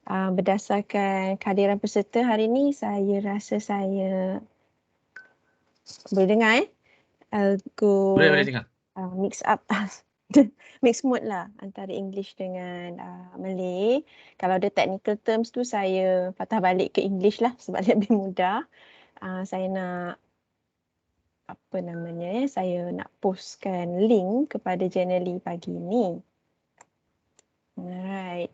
Berdasarkan kehadiran peserta hari ini, saya rasa saya boleh dengar I'll go Boleh dengar. mix up mix mode lah antara English dengan Malay. Kalau ada technical terms tu saya patah balik ke English lah sebab lebih mudah. Saya nak saya nak postkan link kepada Journaly pagi ni. Alright.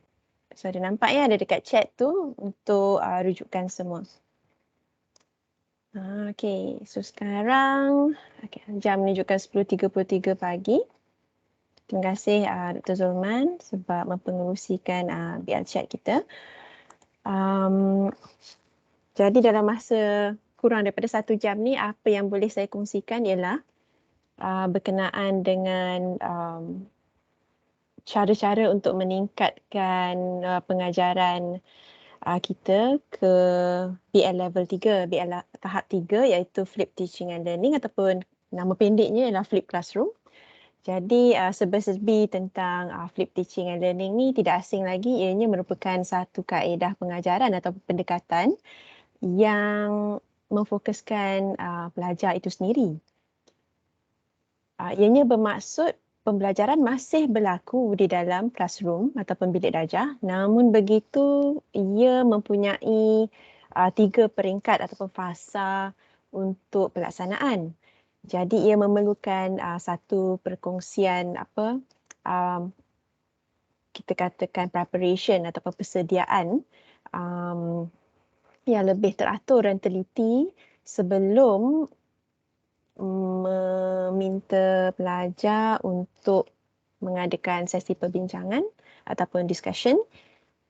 So ada nampak ya ada dekat chat tu untuk rujukan semua. Okay, so sekarang jam menunjukkan 10.33 pagi. Terima kasih Dr. Zulman sebab mempengerusikan BL chat kita. Jadi dalam masa kurang daripada 1 jam ni, apa yang boleh saya kongsikan ialah berkenaan dengan cara-cara untuk meningkatkan pengajaran kita ke BL level 3, BL tahap 3 iaitu Flip Teaching and Learning ataupun nama pendeknya ialah Flip Classroom. Jadi serba-serbi tentang Flip Teaching and Learning ni tidak asing lagi, ianya merupakan satu kaedah pengajaran atau pendekatan yang memfokuskan pelajar itu sendiri. Ianya bermaksud pembelajaran masih berlaku di dalam classroom ataupun bilik darjah, namun begitu ia mempunyai 3 peringkat ataupun fasa untuk pelaksanaan. Jadi ia memerlukan satu perkongsian kita katakan preparation ataupun persediaan yang lebih teratur dan teliti sebelum meminta pelajar untuk mengadakan sesi perbincangan ataupun discussion,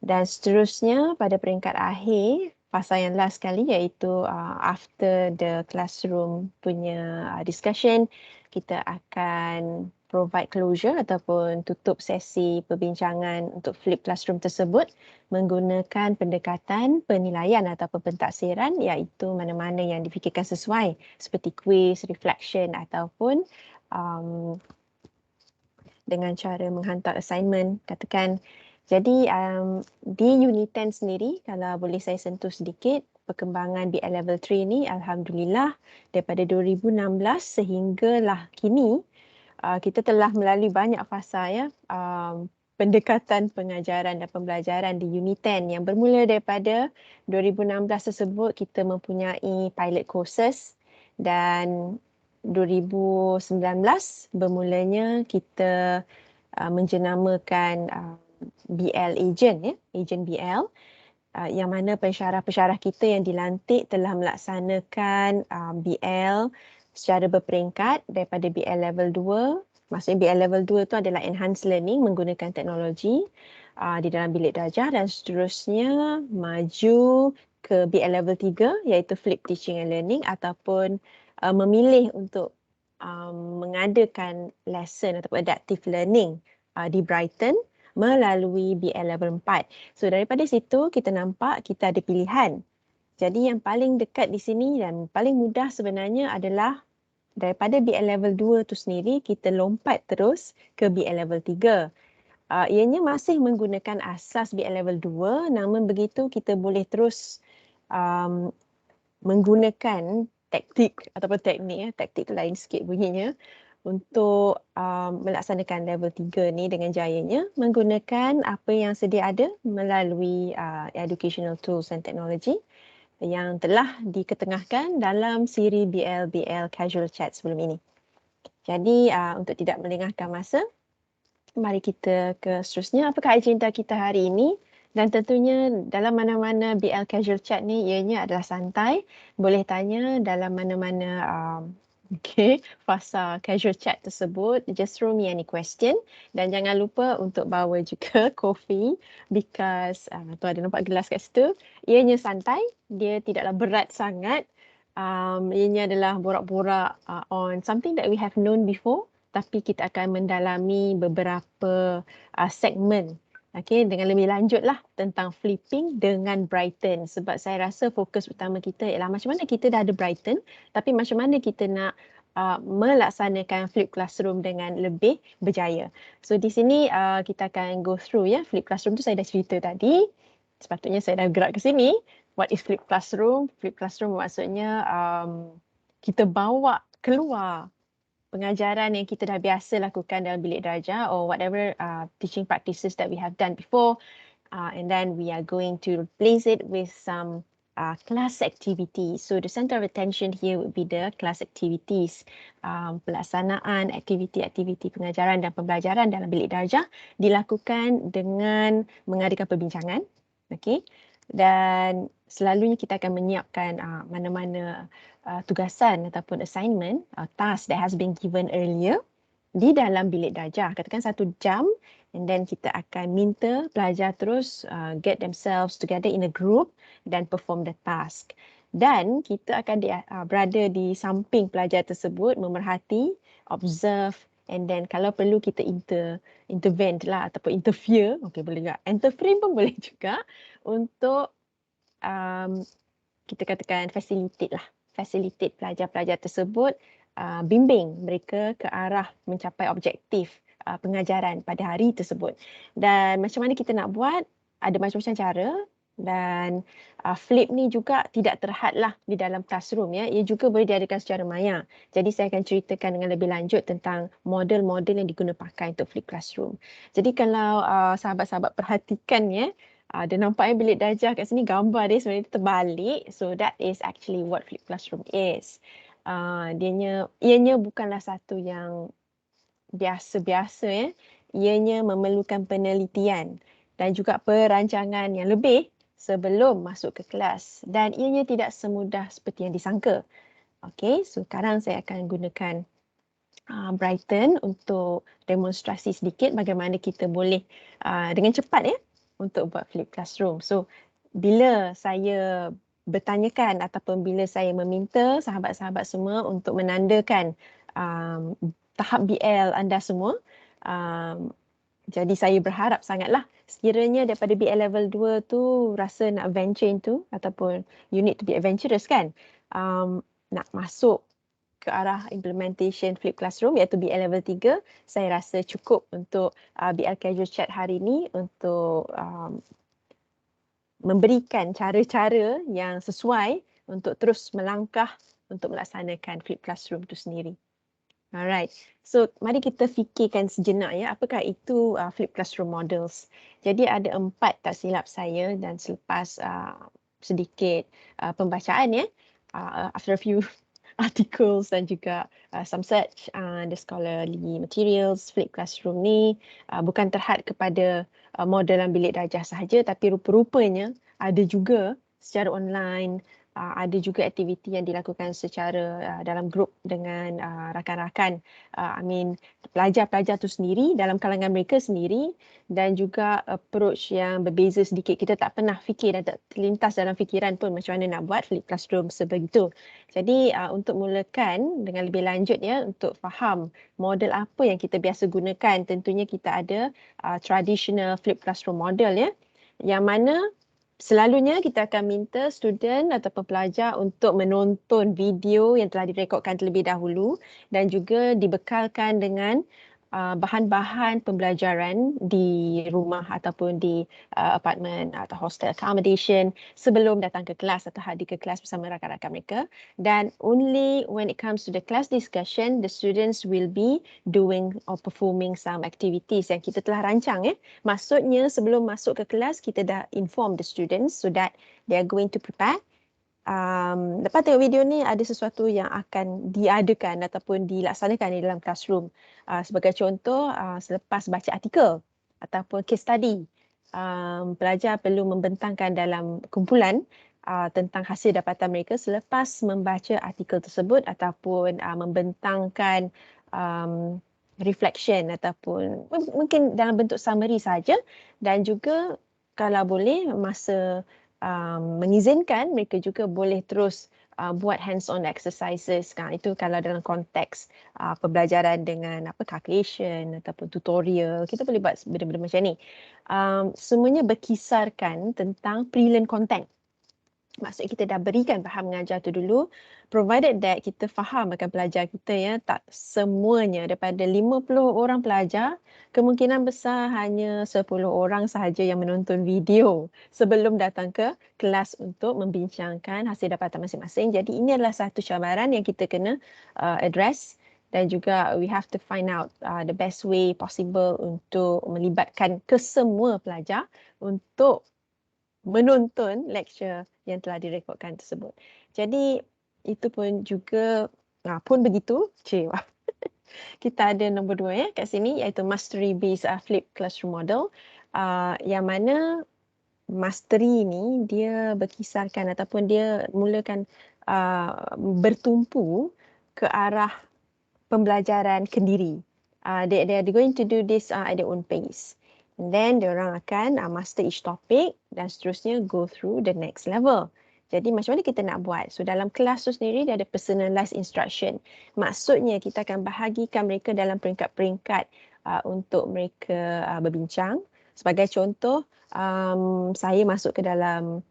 dan seterusnya pada peringkat akhir fasa yang last sekali iaitu after the classroom punya discussion, kita akan provide closure ataupun tutup sesi perbincangan untuk flip classroom tersebut menggunakan pendekatan penilaian ataupun pentaksiran iaitu mana-mana yang difikirkan sesuai seperti quiz, reflection ataupun dengan cara menghantar assignment katakan. Jadi di unit 10 sendiri kalau boleh saya sentuh sedikit perkembangan BL level 3 ni, alhamdulillah daripada 2016 sehinggalah kini kita telah melalui banyak fasa ya pendekatan pengajaran dan pembelajaran di unit 10 yang bermula daripada 2016 tersebut kita mempunyai pilot courses dan 2019 bermulanya kita menjenamakan BL agent ya, agent BL yang mana pensyarah-pensyarah kita yang dilantik telah melaksanakan BL secara berperingkat daripada BL level 2. Maksudnya BL level 2 itu adalah enhanced learning menggunakan teknologi di dalam bilik darjah dan seterusnya maju ke BL level 3 iaitu Flip Teaching and Learning ataupun memilih untuk mengadakan lesson ataupun adaptive learning di Brighton melalui BL level 4. So daripada situ kita nampak kita ada pilihan. Jadi yang paling dekat di sini dan paling mudah sebenarnya adalah daripada BL level 2 tu sendiri kita lompat terus ke BL level 3. Ianya masih menggunakan asas BL level 2 namun begitu kita boleh terus menggunakan taktik ataupun teknik, taktik tu lain sikit bunyinya untuk melaksanakan level 3 ni dengan jayanya menggunakan apa yang sedia ada melalui educational tools and technology yang telah diketengahkan dalam siri BL Casual Chat sebelum ini. Jadi untuk tidak melengahkan masa, mari kita ke seterusnya. Apakah agenda kita hari ini? Dan tentunya dalam mana-mana BL Casual Chat ni ianya adalah santai. Boleh tanya dalam mana-mana fasa casual chat tersebut. Just throw me any question. Dan jangan lupa untuk bawa juga kopi because tu ada nampak gelas kat situ. Ianya santai, dia tidaklah berat sangat. Ianya adalah borak-borak on something that we have known before. Tapi kita akan mendalami beberapa segmen dengan lebih lanjut lah tentang flipping dengan Brighton sebab saya rasa fokus utama kita ialah macam mana kita dah ada Brighton tapi macam mana kita nak melaksanakan flip classroom dengan lebih berjaya. So di sini kita akan go through ya, flip classroom tu saya dah cerita tadi. sepatutnya saya dah gerak ke sini. What is flipped classroom? Flipped classroom maksudnya kita bawa keluar pengajaran yang kita dah biasa lakukan dalam bilik darjah or whatever teaching practices that we have done before, and then we are going to replace it with some class activities. So the center of attention here would be the class activities, pelaksanaan aktiviti-aktiviti pengajaran dan pembelajaran dalam bilik darjah dilakukan dengan mengadakan perbincangan, okay? Dan selalunya kita akan menyiapkan mana-mana tugasan ataupun assignment, task that has been given earlier di dalam bilik darjah. Katakan 1 jam, and then kita akan minta pelajar terus get themselves together in a group dan perform the task. Dan kita akan berada di samping pelajar tersebut, memerhati, observe, and then kalau perlu kita intervene lah ataupun interfere, okay, boleh juga. Interfere pun boleh juga untuk kita katakan facilitate pelajar-pelajar tersebut, bimbing mereka ke arah mencapai objektif pengajaran pada hari tersebut. Dan macam mana kita nak buat, ada macam-macam cara, dan flip ni juga tidak terhadlah di dalam classroom ya, ia juga boleh diadakan secara maya. Jadi saya akan ceritakan dengan lebih lanjut tentang model-model yang digunakan pakai untuk flip classroom. Jadi kalau sahabat-sahabat perhatikan ya, dia nampaknya bilik darjah kat sini gambar dia sebenarnya terbalik. So that is actually what flipped classroom is. Ianya bukanlah satu yang biasa-biasa ya. Ianya memerlukan penelitian dan juga perancangan yang lebih sebelum masuk ke kelas, dan ianya tidak semudah seperti yang disangka. Okay, so sekarang saya akan gunakan Brighton untuk demonstrasi sedikit bagaimana kita boleh dengan cepat ya untuk buat flip classroom. So bila saya bertanyakan ataupun bila saya meminta sahabat-sahabat semua untuk menandakan tahap BL anda semua, jadi saya berharap sangatlah sekiranya daripada BL level 2 tu rasa nak venture into ataupun you need to be adventurous kan, nak masuk ke arah implementation flip classroom iaitu BL level 3, saya rasa cukup untuk BL casual chat hari ini untuk memberikan cara-cara yang sesuai untuk terus melangkah untuk melaksanakan flip classroom itu sendiri. Alright, so mari kita fikirkan sejenak ya, apakah itu flip classroom models. Jadi ada 4 tak silap saya, dan selepas sedikit pembacaan ya, after a few articles dan juga some search the scholarly materials, flip classroom ni bukan terhad kepada modelan bilik darjah sahaja, tapi rupa-rupanya ada juga secara online, ada juga aktiviti yang dilakukan secara dalam grup dengan rakan-rakan, pelajar-pelajar tu sendiri dalam kalangan mereka sendiri, dan juga approach yang berbeza sedikit. Kita tak pernah fikir dan tak terlintas dalam fikiran pun macam mana nak buat flip classroom sebegitu. Jadi untuk mulakan dengan lebih lanjut ya, untuk faham model apa yang kita biasa gunakan, tentunya kita ada traditional flip classroom model ya, yang mana selalunya kita akan minta student ataupun pelajar untuk menonton video yang telah direkodkan terlebih dahulu dan juga dibekalkan dengan bahan-bahan pembelajaran di rumah ataupun di apartmen atau hostel accommodation sebelum datang ke kelas atau hadir ke kelas bersama rakan-rakan mereka. Dan only when it comes to the class discussion, the students will be doing or performing some activities yang kita telah rancang ya. Maksudnya sebelum masuk ke kelas kita dah inform the students so that they are going to prepare. Lepas tengok video ni ada sesuatu yang akan diadakan ataupun dilaksanakan di dalam classroom. Sebagai contoh, selepas baca artikel ataupun case study, pelajar perlu membentangkan dalam kumpulan tentang hasil dapatan mereka selepas membaca artikel tersebut ataupun membentangkan reflection ataupun mungkin dalam bentuk summary saja, dan juga kalau boleh masa mengizinkan mereka juga boleh terus buat hands-on exercises. Itu kalau dalam konteks pembelajaran dengan calculation ataupun tutorial, kita boleh buat benda-benda macam ni. Semuanya berkisarkan tentang pre-learn content. Maksudnya kita dah berikan bahan mengajar tu dulu, provided that kita faham akan pelajar kita ya, tak semuanya daripada 50 orang pelajar, kemungkinan besar hanya 10 orang sahaja yang menonton video sebelum datang ke kelas untuk membincangkan hasil dapatan masing-masing. Jadi ini adalah satu cabaran yang kita kena address, dan juga we have to find out the best way possible untuk melibatkan kesemua pelajar untuk menonton lecture yang telah direkodkan tersebut. Jadi itu pun juga pun begitu, kita ada nombor 2 ya kat sini, iaitu mastery based flipped classroom model, yang mana mastery ni dia berkisarkan ataupun dia mulakan bertumpu ke arah pembelajaran kendiri. They're going to do this at their own pace. And then diorang akan master each topic dan seterusnya go through the next level. Jadi macam mana kita nak buat? So dalam kelas tu sendiri dia ada personalized instruction. Maksudnya kita akan bahagikan mereka dalam peringkat-peringkat untuk mereka berbincang. Sebagai contoh, saya masuk ke dalam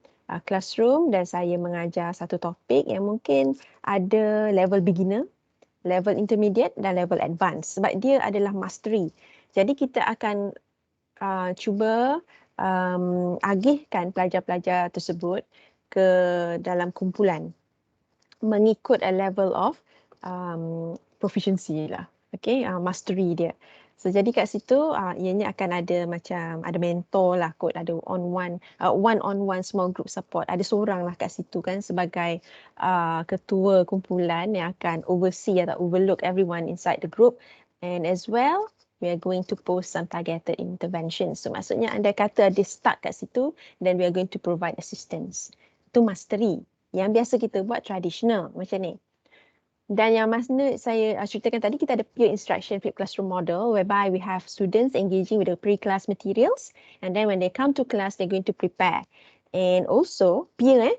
classroom dan saya mengajar satu topik yang mungkin ada level beginner, level intermediate dan level advanced, sebab dia adalah mastery. Jadi kita akan cuba agihkan pelajar-pelajar tersebut ke dalam kumpulan mengikut a level of proficiency lah. Okay, mastery dia. So jadi kat situ ianya akan ada macam ada mentor lah kot, ada one-on-one small group support. Ada seorang lah kat situ kan sebagai ketua kumpulan yang akan oversee atau overlook everyone inside the group, and as well we are going to post some targeted interventions. So maksudnya anda kata ada start kat situ, then we are going to provide assistance. Itu mastery. Yang biasa kita buat traditional macam ni. Dan yang mana saya ceritakan tadi, kita ada peer instruction flipped classroom model whereby we have students engaging with the pre-class materials, and then when they come to class they're going to prepare. And also peer,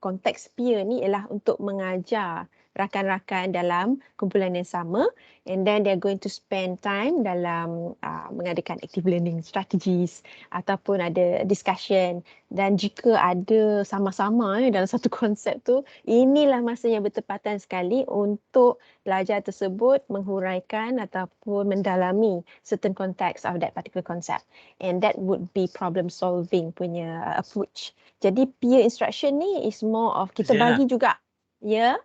konteks peer ni ialah untuk mengajar rakan-rakan dalam kumpulan yang sama, and then they're going to spend time dalam mengadakan active learning strategies ataupun ada discussion. Dan jika ada sama-sama dalam satu konsep tu, inilah masa yang bertepatan sekali untuk pelajar tersebut menghuraikan ataupun mendalami certain context of that particular concept, and that would be problem solving punya approach. Jadi peer instruction ni is more of kita bagi juga. Ya.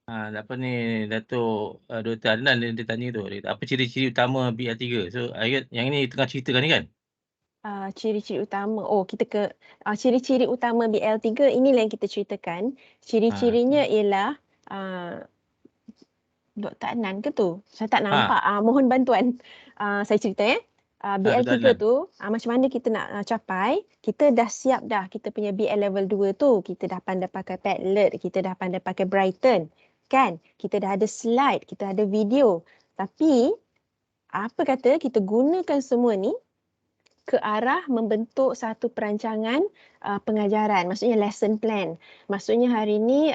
Apa ni Datuk Dr. Adnan dia tanya tu, apa ciri-ciri utama BL3? So yang ini tengah ceritakan ni kan? Ciri-ciri utama. Ciri-ciri utama BL3 inilah yang kita ceritakan. Ciri-cirinya ialah Dr. Adnan ke tu? Saya tak nampak. Mohon bantuan. Saya cerita ya. BL3 tu macam mana kita nak capai, kita dah siap dah kita punya BL level 2 tu. Kita dah pandai pakai Padlet, kita dah pandai pakai Brighton. Kan? Kita dah ada slide, kita ada video. Tapi apa kata kita gunakan semua ni ke arah membentuk satu perancangan pengajaran, maksudnya lesson plan. Maksudnya hari ni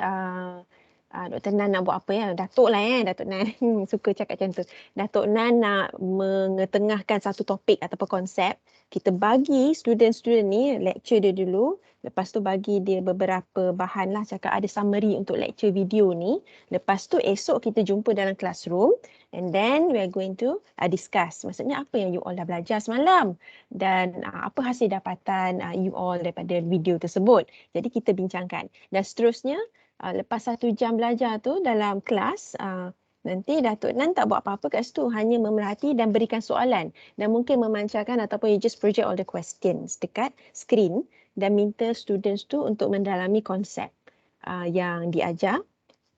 Dr. Nan nak buat apa ya? Datuk lah Datuk Nan suka cakap macam tu. Datuk Nan nak mengetengahkan satu topik ataupun konsep. Kita bagi student-student ni lecture dia dulu. Lepas tu bagi dia beberapa bahan lah, cakap ada summary untuk lecture video ni. Lepas tu esok kita jumpa dalam classroom, and then we are going to discuss. Maksudnya apa yang you all dah belajar semalam dan apa hasil dapatan you all daripada video tersebut. Jadi kita bincangkan. Dan seterusnya lepas 1 jam belajar tu dalam kelas, nanti Datuk Nan tak buat apa-apa kat situ, hanya memerhati dan berikan soalan dan mungkin memancarkan ataupun you just project all the questions dekat screen dan minta students tu untuk mendalami konsep yang diajar.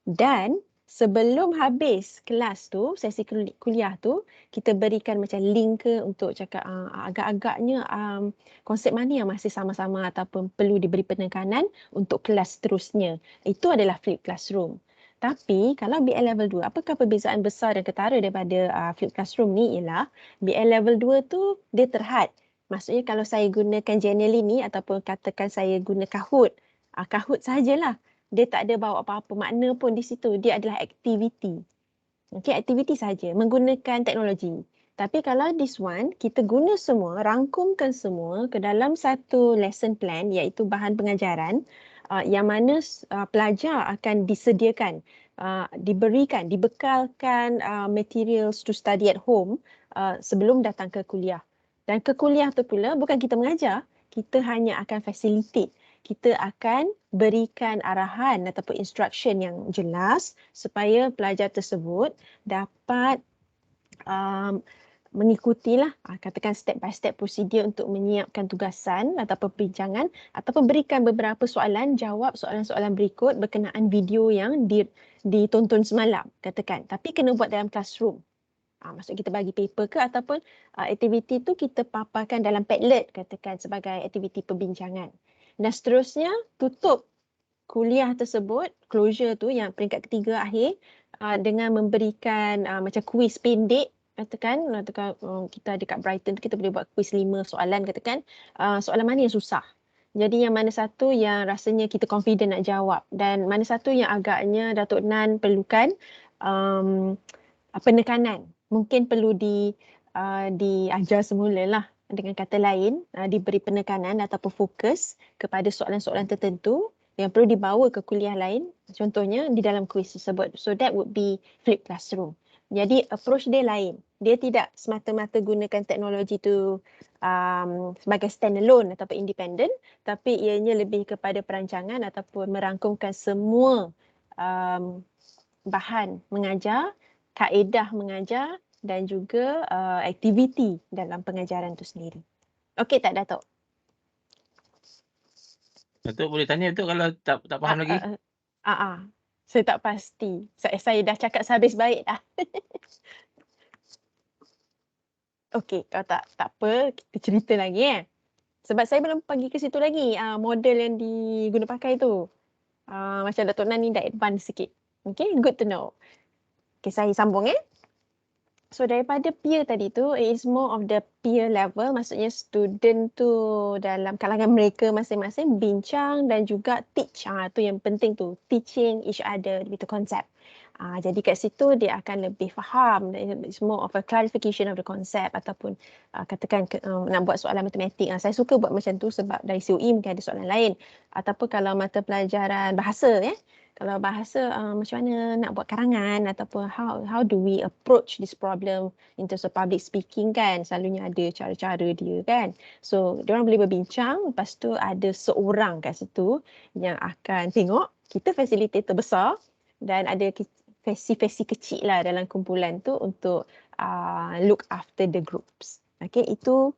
Dan sebelum habis kelas tu, sesi kuliah tu, kita berikan macam link ke untuk cakap agak-agaknya konsep mana yang masih sama-sama ataupun perlu diberi penekanan untuk kelas seterusnya. Itu adalah flipped classroom. Tapi kalau BL level 2, apakah perbezaan besar dan ketara daripada flipped classroom ni ialah BL level 2 tu dia terhad. Maksudnya kalau saya gunakan Genially ni ataupun katakan saya guna Kahoot, Kahoot sahajalah. Dia tak ada bawa apa-apa makna pun di situ. Dia adalah aktiviti. Okay, aktiviti saja menggunakan teknologi. Tapi kalau this one, kita guna semua, rangkumkan semua ke dalam satu lesson plan iaitu bahan pengajaran yang mana pelajar akan disediakan, dibekalkan materials to study at home sebelum datang ke kuliah. Dan ke kuliah tu pula bukan kita mengajar, kita hanya akan facilitate. Kita akan berikan arahan ataupun instruction yang jelas supaya pelajar tersebut dapat mengikutilah katakan step by step prosedur untuk menyiapkan tugasan ataupun perbincangan ataupun berikan beberapa soalan, jawab soalan-soalan berikut berkenaan video yang ditonton semalam katakan, tapi kena buat dalam classroom. Maksud kita bagi paper ke ataupun aktiviti tu kita paparkan dalam Padlet katakan sebagai aktiviti perbincangan. Dan seterusnya tutup kuliah tersebut, closure tu yang peringkat ketiga akhir dengan memberikan macam kuis pendek katakan kita dekat Brighton kita boleh buat kuis 5 soalan katakan soalan mana yang susah. Jadi yang mana satu yang rasanya kita confident nak jawab dan mana satu yang agaknya Datuk Nan perlukan penekanan. Mungkin perlu diajar semula lah. Dengan kata lain, diberi penekanan ataupun fokus kepada soalan-soalan tertentu yang perlu dibawa ke kuliah lain. Contohnya di dalam kuis tersebut. So that would be flipped classroom. Jadi approach dia lain. Dia tidak semata-mata gunakan teknologi tu sebagai standalone ataupun independent, tapi ianya lebih kepada perancangan ataupun merangkumkan semua bahan mengajar, kaedah mengajar dan juga aktiviti dalam pengajaran itu sendiri. Okey tak Datuk? Datuk boleh tanya Datuk kalau tak faham lagi? Saya tak pasti. Saya dah cakap sehabis baik dah. Okey, kalau tak apa, kita cerita lagi Sebab saya belum pergi ke situ lagi, model yang diguna pakai tu. Macam Datuk Nan ni dah advance sikit. Okay, good to know. Okay, saya sambung So daripada peer tadi tu, it is more of the peer level, maksudnya student tu dalam kalangan mereka masing-masing bincang dan juga teach. Tu yang penting tu, teaching each other gitu konsep. Jadi kat situ dia akan lebih faham. It's more of a clarification of the concept ataupun katakan nak buat soalan matematik. Saya suka buat macam tu sebab dari COE mungkin ada soalan lain. Ataupun kalau mata pelajaran bahasa kalau bahasa macam mana nak buat karangan ataupun how do we approach this problem in terms of public speaking kan, selalunya ada cara-cara dia kan. So diorang boleh berbincang, lepas tu ada seorang kat situ yang akan tengok, kita facilitator besar dan ada versi-versi kecil lah dalam kumpulan tu untuk look after the groups. Okay, itu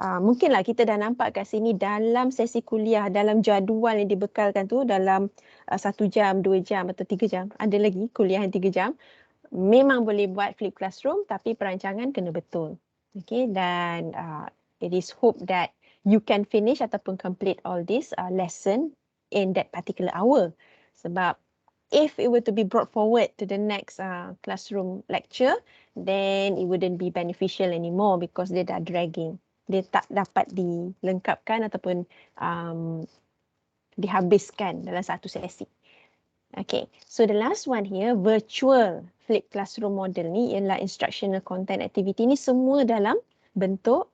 mungkinlah kita dah nampak kat sini dalam sesi kuliah, dalam jadual yang dibekalkan tu dalam 1 jam, 2 jam atau 3 jam. Ada lagi kuliah yang 3 jam. Memang boleh buat flip classroom tapi perancangan kena betul. Okay, dan it is hope that you can finish ataupun complete all this lesson in that particular hour. Sebab if it were to be brought forward to the next classroom lecture, then it wouldn't be beneficial anymore because dia dah dragging. Dia tak dapat dilengkapkan ataupun dihabiskan dalam satu sesi. Okay, so the last one here, virtual flip classroom model ni ialah instructional content activity ni semua dalam bentuk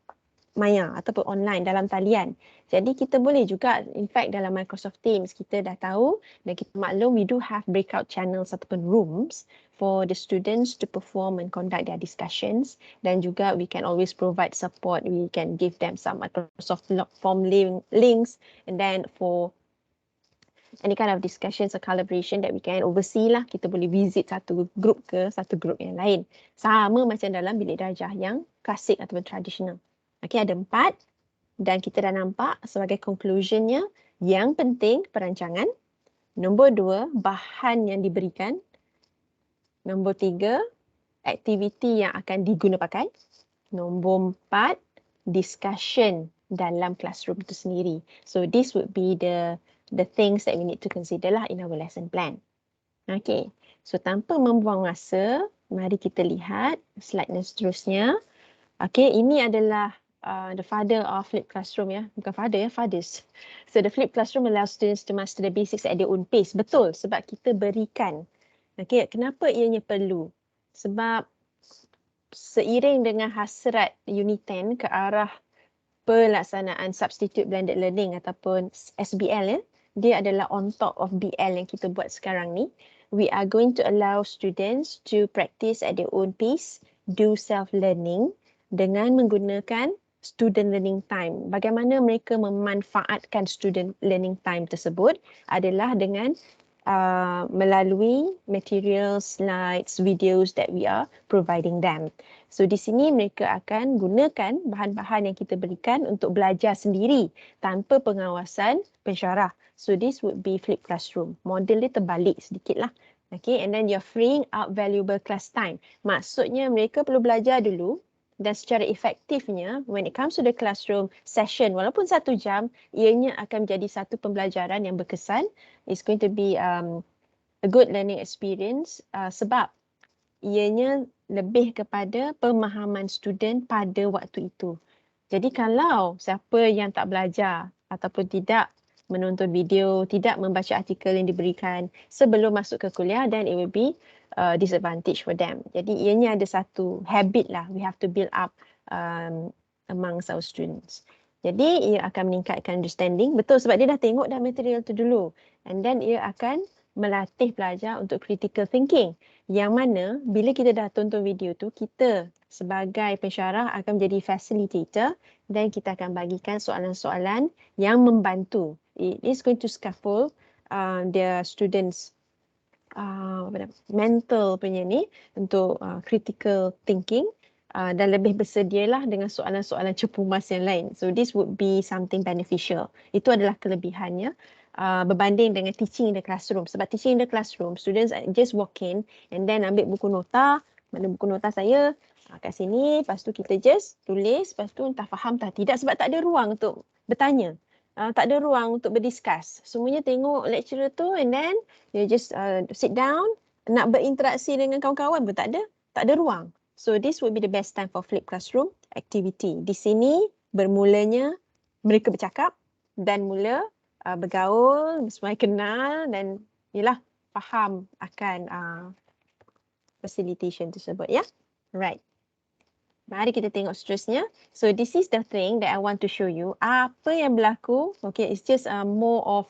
maya ataupun online dalam talian. Jadi kita boleh juga, in fact dalam Microsoft Teams kita dah tahu dan kita maklum we do have breakout channels ataupun rooms for the students to perform and conduct their discussions dan juga we can always provide support. We can give them some Microsoft form links and then for any kind of discussions or collaboration that we can oversee lah. Kita boleh visit satu group ke satu group yang lain. Sama macam dalam bilik darjah yang klasik ataupun tradisional. Okay, ada 4 dan kita dah nampak sebagai conclusionnya yang penting perancangan. Nombor 2, bahan yang diberikan. Nombor 3, aktiviti yang akan diguna pakai. Nombor 4, discussion dalam classroom itu sendiri. So this would be the things that we need to consider lah in our lesson plan. Okay, so tanpa membuang masa, mari kita lihat slide yang seterusnya. Okay, ini adalah the father of flipped classroom Bukan father fathers. So the flipped classroom allows students to master the basics at their own pace. Betul, sebab kita berikan. Okay, kenapa ianya perlu? Sebab seiring dengan hasrat Unit 10 ke arah pelaksanaan substitute blended learning ataupun SBL dia adalah on top of BL yang kita buat sekarang ni. We are going to allow students to practice at their own pace, do self-learning dengan menggunakan student learning time. Bagaimana mereka memanfaatkan student learning time tersebut adalah dengan melalui material, slides, videos that we are providing them. So di sini mereka akan gunakan bahan-bahan yang kita berikan untuk belajar sendiri tanpa pengawasan pensyarah. So this would be flipped classroom. Model dia terbalik sedikit lah. Okay, and then you're freeing up valuable class time. Maksudnya mereka perlu belajar dulu dan secara efektifnya when it comes to the classroom session walaupun 1 jam, ianya akan menjadi satu pembelajaran yang berkesan. It's going to be a good learning experience sebab ianya lebih kepada pemahaman student pada waktu itu. Jadi kalau siapa yang tak belajar ataupun tidak menonton video, tidak membaca artikel yang diberikan sebelum masuk ke kuliah, then it will be disadvantage for them. Jadi ianya ada satu habit lah, we have to build up amongst our students. Jadi ia akan meningkatkan understanding, betul sebab dia dah tengok dah material tu dulu. And then ia akan melatih pelajar untuk critical thinking. Yang mana bila kita dah tonton video tu, kita sebagai pensyarah akan menjadi facilitator dan kita akan bagikan soalan-soalan yang membantu. It is going to scaffold their students mental punya ni untuk critical thinking dan lebih bersedialah dengan soalan-soalan cepu mas yang lain. So this would be something beneficial. Itu adalah kelebihannya berbanding dengan teaching in the classroom. Sebab teaching in the classroom, students just walk in and then ambil buku nota, mana buku nota saya kat sini, lepas tu kita just tulis, lepas tu entah faham entah tidak sebab tak ada ruang untuk bertanya. Tak ada ruang untuk berdiskus. Semuanya tengok lecturer tu and then you just sit down, nak berinteraksi dengan kawan-kawan pun tak ada ruang. So this would be the best time for flipped classroom activity. Di sini bermulanya mereka bercakap dan mula bergaul, semakin kenal dan yalah faham akan facilitation tersebut ya. Right. Mari kita tengok seterusnya. So this is the thing that I want to show you. Apa yang berlaku, okay, it's just more of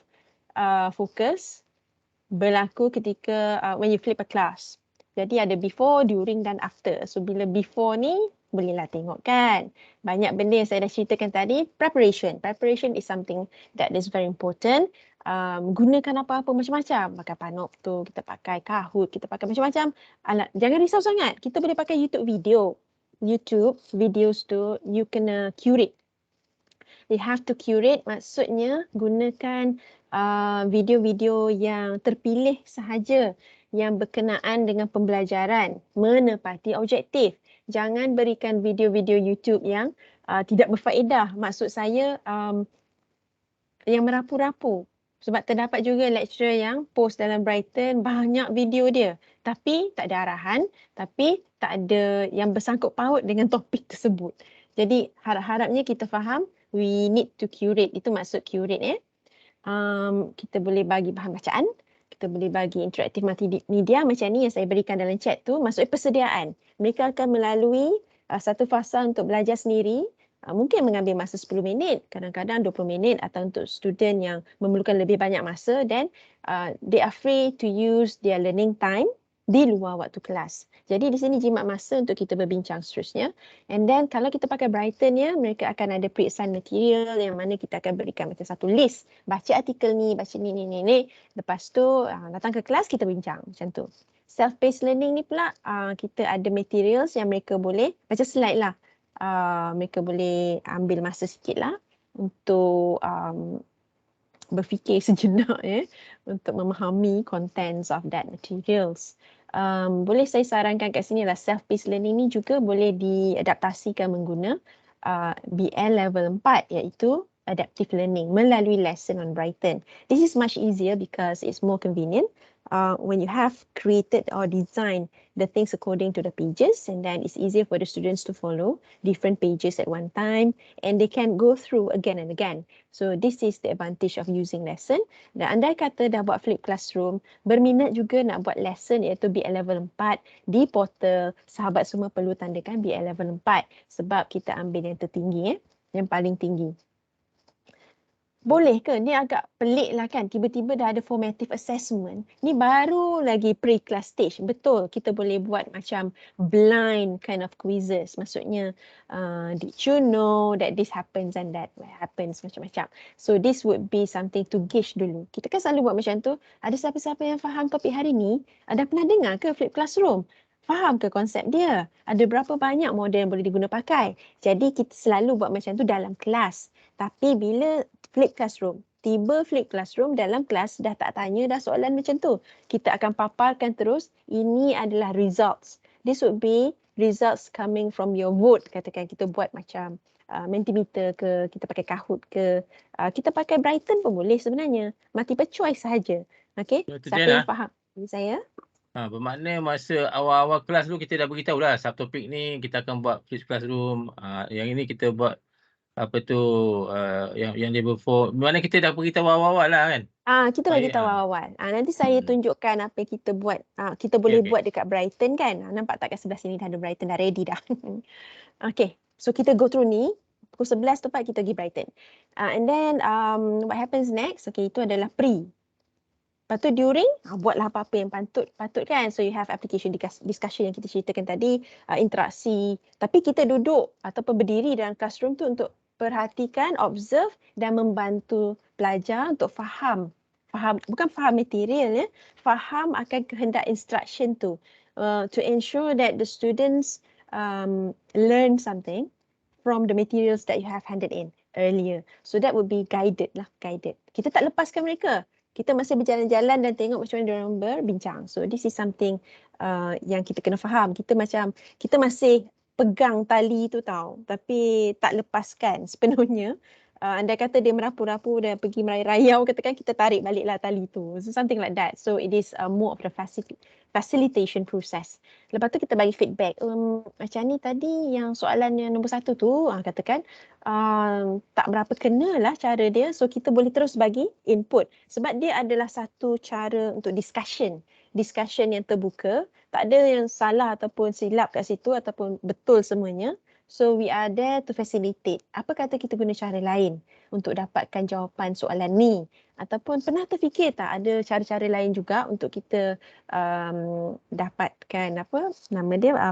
focus berlaku ketika when you flip a class. Jadi ada before, during dan after. So bila before ni bolehlah tengok kan. Banyak benda yang saya dah ceritakan tadi. Preparation. Preparation is something that is very important. Gunakan apa-apa macam-macam. Pakai panopto, kita pakai Kahoot, kita pakai macam-macam alat. Jangan risau sangat. Kita boleh pakai YouTube video. YouTube videos tu you kena curate. You have to curate, maksudnya gunakan video-video yang terpilih sahaja yang berkenaan dengan pembelajaran, menepati objektif. Jangan berikan video-video YouTube yang tidak berfaedah. Maksud saya yang merapu-rapu. Sebab terdapat juga lecturer yang post dalam Brighton banyak video dia. Tapi tak ada arahan, tapi tak ada yang bersangkut paut dengan topik tersebut. Jadi harap-harapnya kita faham, we need to curate. Itu maksud curate . Kita boleh bagi bahan bacaan, kita boleh bagi interaktif multimedia macam ni yang saya berikan dalam chat tu, maksudnya persediaan. Mereka akan melalui satu fasa untuk belajar sendiri. Mungkin mengambil masa 10 minit, kadang-kadang 20 minit atau untuk student yang memerlukan lebih banyak masa, then they are free to use their learning time di luar waktu kelas. Jadi di sini jimat masa untuk kita berbincang seterusnya. And then kalau kita pakai Brighton ya, mereka akan ada pre-assigned material yang mana kita akan berikan macam satu list. Baca artikel ni, baca ni. Lepas tu datang ke kelas kita bincang macam tu. Self-paced learning ni pula kita ada materials yang mereka boleh, macam slide lah. Mereka boleh ambil masa sikit lah untuk berfikir sejenak untuk memahami contents of that materials. Boleh saya sarankan kat sini lah self-paced learning ni juga boleh diadaptasikan mengguna BL level 4 iaitu adaptive learning melalui lesson on Brighton. This is much easier because it's more convenient. When you have created or designed the things according to the pages, and then it's easier for the students to follow different pages at one time and they can go through again and again. So this is the advantage of using lesson. Dan andai kata dah buat flip classroom, berminat juga nak buat lesson iaitu BL level 4 di portal, sahabat semua perlu tandakan BL level 4 sebab kita ambil yang tertinggi, yang paling tinggi. Boleh ke? Ni agak pelik lah kan. Tiba-tiba dah ada formative assessment. Ni baru lagi pre-class stage. Betul, kita boleh buat macam blind kind of quizzes. Maksudnya, did you know that this happens and that happens, macam-macam. So this would be something to gauge dulu. Kita kan selalu buat macam tu. Ada siapa-siapa yang faham topik hari ni? Ada pernah dengar ke Flip Classroom? Faham ke konsep dia? Ada berapa banyak model yang boleh diguna pakai? Jadi kita selalu buat macam tu dalam kelas. Tapi bila Flip Classroom, tiba Flip Classroom dalam kelas dah tak tanya dah soalan macam tu. Kita akan paparkan terus, ini adalah results. This would be results coming from your vote. Katakan kita buat macam Mentimeter ke, kita pakai Kahoot ke, kita pakai Brighton pun boleh sebenarnya. Multiple choice sahaja. Okay, Betul, siapa Diana. yang faham? Saya? Bermakna masa awal-awal kelas tu kita dah beritahu lah subtopik ni kita akan buat Flip Classroom. Yang ini kita buat apa tu yang level 4. Mana kita dah beritahu awal-awal lah kan. Kita bagi tahu awal. Nanti saya tunjukkan apa yang kita buat. Kita boleh buat dekat Brighton kan. Nampak tak kat sebelah sini dah ada Brighton, dah ready dah. Okay, so kita go through ni. Pukul 11 tepat kita pergi Brighton. And then what happens next? Okay, itu adalah pre. Lepas tu during, buatlah apa-apa yang patut kan. So you have application discussion yang kita ceritakan tadi, interaksi. Tapi kita duduk ataupun berdiri dalam classroom tu untuk perhatikan, observe dan membantu pelajar untuk faham, bukan faham material ya, faham akan kehendak instruction tu. To ensure that the students learn something from the materials that you have handed in earlier. So that would be guided lah, guided. Kita tak lepaskan mereka. Kita masih berjalan-jalan dan tengok macam mana diorang berbincang. So this is something yang kita kena faham. Kita masih pegang tali tu tau. Tapi tak lepaskan sepenuhnya. Andai kata dia merapu-rapu dan pergi merayau, katakan kita tarik baliklah tali tu. So something like that. So it is more of the facilitation process. Lepas tu kita bagi feedback. Macam ni tadi yang soalan yang nombor 1 tu, katakan tak berapa kena lah cara dia. So kita boleh terus bagi input. Sebab dia adalah satu cara untuk discussion. Discussion yang terbuka. Tak ada yang salah ataupun silap kat situ ataupun betul semuanya. So we are there to facilitate. Apa kata kita guna cara lain untuk dapatkan jawapan soalan ni? Ataupun pernah terfikir tak ada cara-cara lain juga untuk kita dapatkan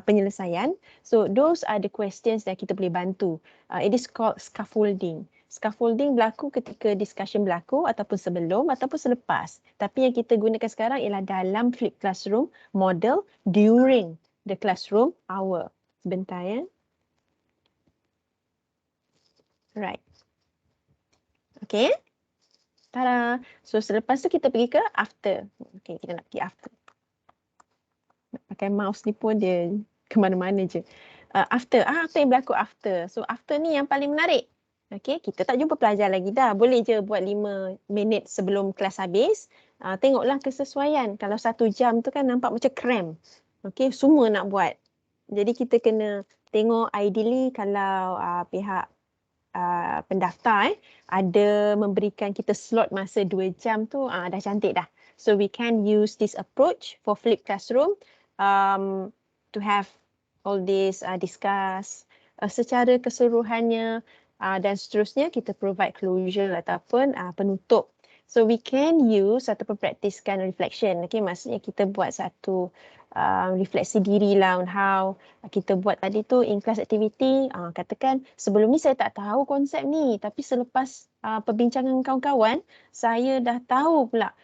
penyelesaian. So those are the questions that kita boleh bantu. It is called scaffolding. Scaffolding berlaku ketika discussion berlaku ataupun sebelum ataupun selepas. Tapi yang kita gunakan sekarang ialah dalam Flip Classroom model during the classroom hour. Sebentar ya. Right. Okay. Tada. So selepas tu kita pergi ke after. Okay, kita nak pergi after. Nak pakai mouse ni pun dia ke mana-mana je. After. Apa yang berlaku after? So after ni yang paling menarik. Okay, kita tak jumpa pelajar lagi dah. Boleh je buat 5 minit sebelum kelas habis. Tengoklah kesesuaian. Kalau 1 jam tu kan nampak macam cram. Okay, semua nak buat. Jadi kita kena tengok ideally kalau pihak pendaftar ada memberikan kita slot masa 2 jam tu, dah cantik dah. So we can use this approach for Flip Classroom to have all this discuss secara keseluruhannya dan seterusnya kita provide closure ataupun penutup. So we can use ataupun praktiskan reflection. Okay, maksudnya kita buat satu refleksi diri lah on how kita buat tadi tu in class activity. Katakan sebelum ni saya tak tahu konsep ni, tapi selepas perbincangan kawan-kawan saya dah tahu pula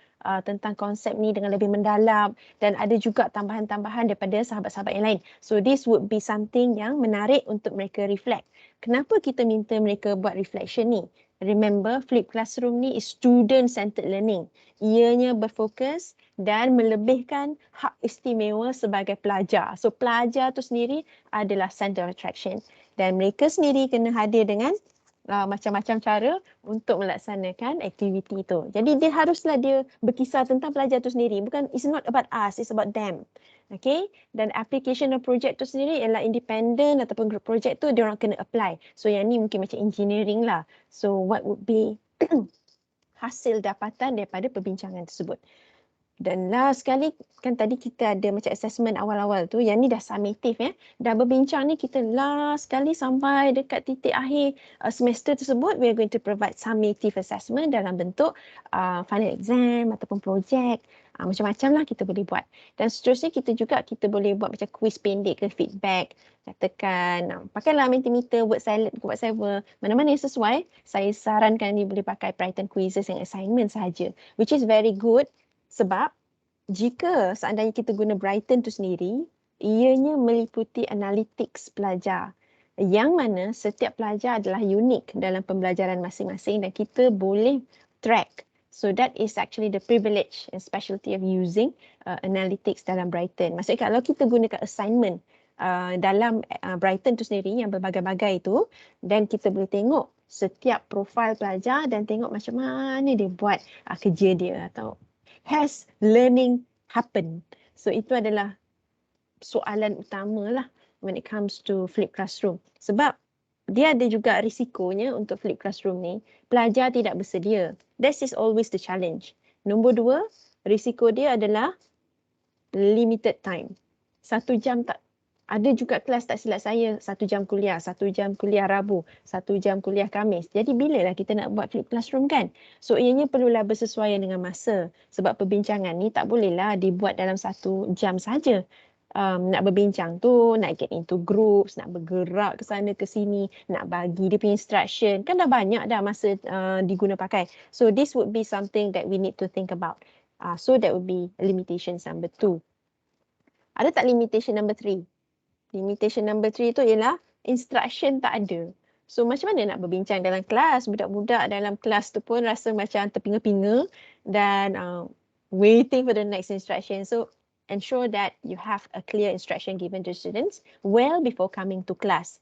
tentang konsep ni dengan lebih mendalam dan ada juga tambahan-tambahan daripada sahabat-sahabat yang lain. So this would be something yang menarik untuk mereka reflect. Kenapa kita minta mereka buat reflection ni? Remember, Flip Classroom ni is student-centered learning. Ianya berfokus dan melebihkan hak istimewa sebagai pelajar. So pelajar tu sendiri adalah center of attraction. Dan mereka sendiri kena hadir dengan macam-macam cara untuk melaksanakan aktiviti itu. Jadi dia haruslah dia berkisar tentang pelajar tu sendiri. Bukan, it's not about us, it's about them. Okay, dan application dan projek tu sendiri ialah independent ataupun group project tu dia orang kena apply. So yang ni mungkin macam engineering lah. So what would be hasil dapatan daripada perbincangan tersebut. Dan last sekali kan tadi kita ada macam assessment awal-awal tu, yang ni dah summative ya. Dah berbincang ni kita last sekali sampai dekat titik akhir semester tersebut, we are going to provide summative assessment dalam bentuk final exam ataupun projek. Macam-macam lah kita boleh buat. Dan seterusnya kita boleh buat macam quiz pendek ke feedback. Katakan pakailah Mentimeter, Word Salad, whatever. Mana-mana yang sesuai, saya sarankan ni boleh pakai Brighton quizzes yang assignment sahaja. Which is very good. Sebab jika seandainya kita guna Brighton tu sendiri, ianya meliputi analytics pelajar. Yang mana setiap pelajar adalah unik dalam pembelajaran masing-masing dan kita boleh track. So that is actually the privilege and specialty of using analytics dalam Brighton. Maksudnya kalau kita gunakan assignment dalam Brighton tu sendiri yang berbagai-bagai tu, dan kita boleh tengok setiap profil pelajar dan tengok macam mana dia buat kerja dia atau has learning happened? So itu adalah soalan utama lah when it comes to flipped classroom. Sebab dia ada juga risikonya untuk flipped classroom ni, pelajar tidak bersedia. That is always the challenge. Nombor 2, risiko dia adalah limited time. 1 jam tak. Ada juga kelas tak silap saya 1 jam kuliah, 1 jam kuliah Rabu, 1 jam kuliah Khamis. Jadi bilalah kita nak buat flip classroom kan? So ianya perlulah bersesuaian dengan masa. Sebab perbincangan ni tak bolehlah dibuat dalam 1 jam saja. Nak berbincang tu, nak get into groups, nak bergerak ke sana ke sini, nak bagi dia punya instruction. Kan dah banyak dah masa diguna pakai. So this would be something that we need to think about. So that would be limitations number 2. Ada tak limitation number 3? Limitation number 3 tu ialah instruction tak ada. So macam mana nak berbincang dalam kelas? Budak-budak dalam kelas tu pun rasa macam terpinga-pinga dan waiting for the next instruction. So ensure that you have a clear instruction given to students well before coming to class.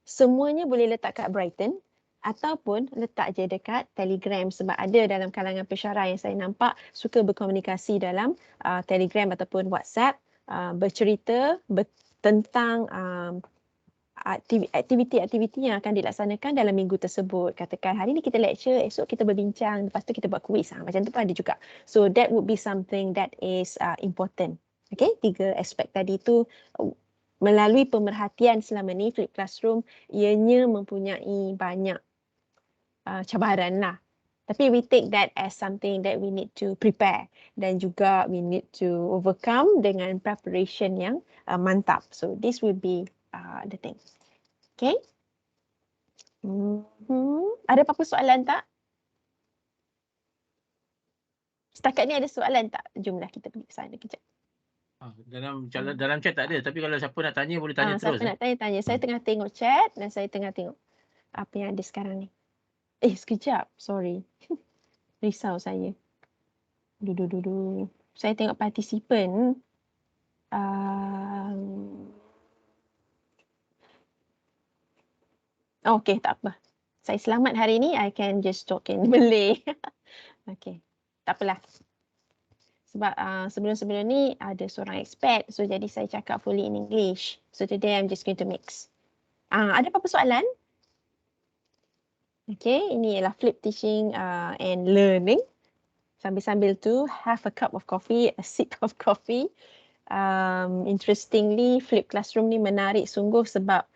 Semuanya boleh letak kat Brighton ataupun letak je dekat Telegram, sebab ada dalam kalangan pensyarah yang saya nampak suka berkomunikasi dalam Telegram ataupun WhatsApp, bercerita tentang aktiviti-aktiviti yang akan dilaksanakan dalam minggu tersebut. Katakan hari ni kita lecture, esok kita berbincang, lepas tu kita buat kuis. Macam tu pun ada juga. So that would be something that is important. Okay, 3 aspek tadi tu melalui pemerhatian selama ni flip classroom ianya mempunyai banyak cabaran lah. Tapi we take that as something that we need to prepare dan juga we need to overcome dengan preparation yang mantap. So this will be the thing. Okay. Ada apa-apa soalan tak? Setakat ni ada soalan tak? Jomlah kita pergi ke sana kejap. Dalam chat tak ada, tapi kalau siapa nak tanya boleh tanya terus. Siapa nak tanya. Saya tengah tengok chat dan saya tengah tengok apa yang ada sekarang ni. Sekejap. Sorry. Risau saya. Saya tengok partisipan. Okay, tak apa. Saya selamat hari ni. I can just talk in Malay. Okay, tak apalah. Sebab sebelum-sebelum ni ada seorang expat. So jadi saya cakap fully in English. So today I'm just going to mix. Ada apa-apa soalan? Okay, ini ialah flip teaching and learning. Sambil-sambil tu, have a cup of coffee, a sip of coffee. Interestingly, flip classroom ni menarik sungguh sebab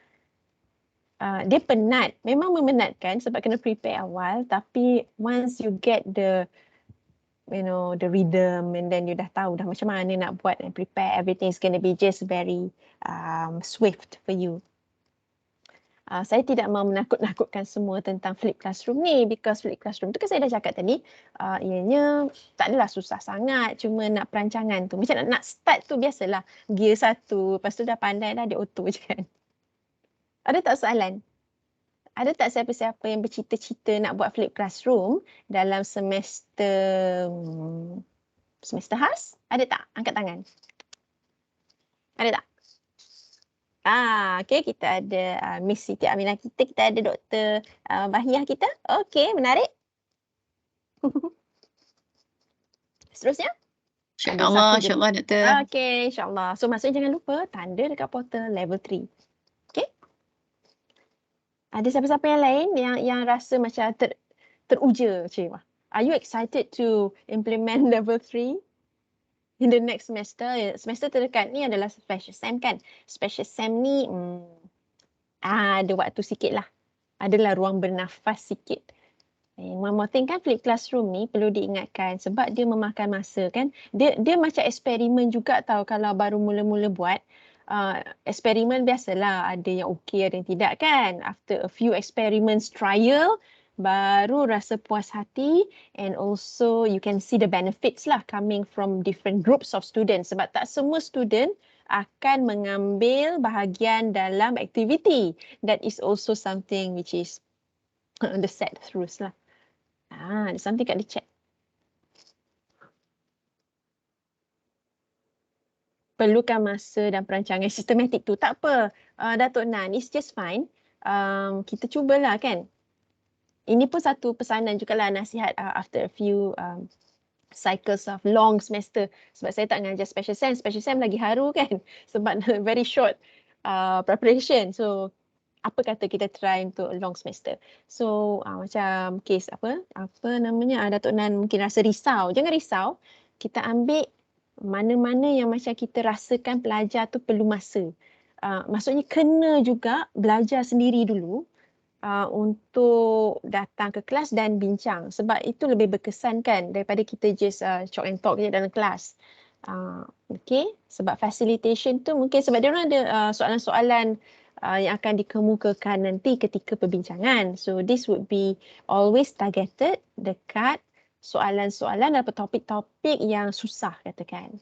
dia penat. Memang memenatkan sebab kena prepare awal. Tapi once you get the rhythm and then you dah tahu dah macam mana nak buat and prepare, everything is going to be just very swift for you. Saya tidak mahu menakut-nakutkan semua tentang flip classroom ni, because flip classroom tu kan saya dah cakap tadi, ianya tak adalah susah sangat, cuma nak perancangan tu. Macam nak start tu biasalah, gear 1, lepas tu dah pandai dah dia auto je kan. Ada tak soalan? Ada tak siapa-siapa yang bercita-cita nak buat flip classroom dalam semester khas? Ada tak? Angkat tangan. Ada tak? Okay, kita ada Miss Siti Aminah kita ada Dr. Bahiah kita. Okay, menarik. Seterusnya? InsyaAllah Doktor. Okay, insyaAllah. So maksudnya jangan lupa tanda dekat portal level 3. Okay? Ada siapa-siapa yang lain yang rasa macam teruja? Are you excited to implement level 3? in the next semester, semester terdekat ni adalah special SEM kan. Special SEM ni ada waktu sikit lah. Adalah ruang bernafas sikit. And one more thing kan, flip classroom ni perlu diingatkan sebab dia memakan masa kan. Dia macam eksperimen juga tau kalau baru mula-mula buat. Eksperimen biasalah ada yang okey ada yang tidak kan. After a few experiments trial, baru rasa puas hati and also you can see the benefits lah coming from different groups of students sebab tak semua student akan mengambil bahagian dalam aktiviti. That is also something which is the sad truth lah. Ada something kat the chat. Perlukan masa dan perancangan sistematik tu. Tak apa, Datuk Nan, it's just fine. Kita cubalah kan. Ini pun satu pesanan jugalah nasihat after a few cycles of long semester. Sebab saya tak mengajar special SEM. Special SEM lagi haru kan. Sebab very short preparation. So, apa kata kita try untuk long semester. So macam case apa namanya Datuk Nan mungkin rasa risau. Jangan risau. Kita ambil mana-mana yang macam kita rasakan pelajar tu perlu masa. Maksudnya kena juga belajar sendiri dulu untuk datang ke kelas dan bincang. Sebab itu lebih berkesan kan daripada kita just talk and talk je dalam kelas. Okay, sebab facilitation tu mungkin sebab dia orang ada soalan-soalan yang akan dikemukakan nanti ketika perbincangan. So this would be always targeted dekat soalan-soalan atau topik-topik yang susah katakan.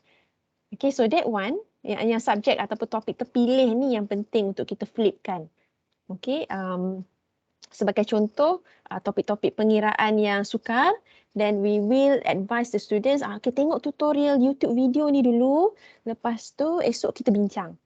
Okay, so that one yang subjek ataupun topik terpilih ni yang penting untuk kita flipkan. Okay, sebagai contoh topik-topik pengiraan yang sukar, then we will advise the students, okay, tengok tutorial YouTube video ni dulu, lepas tu esok kita bincang.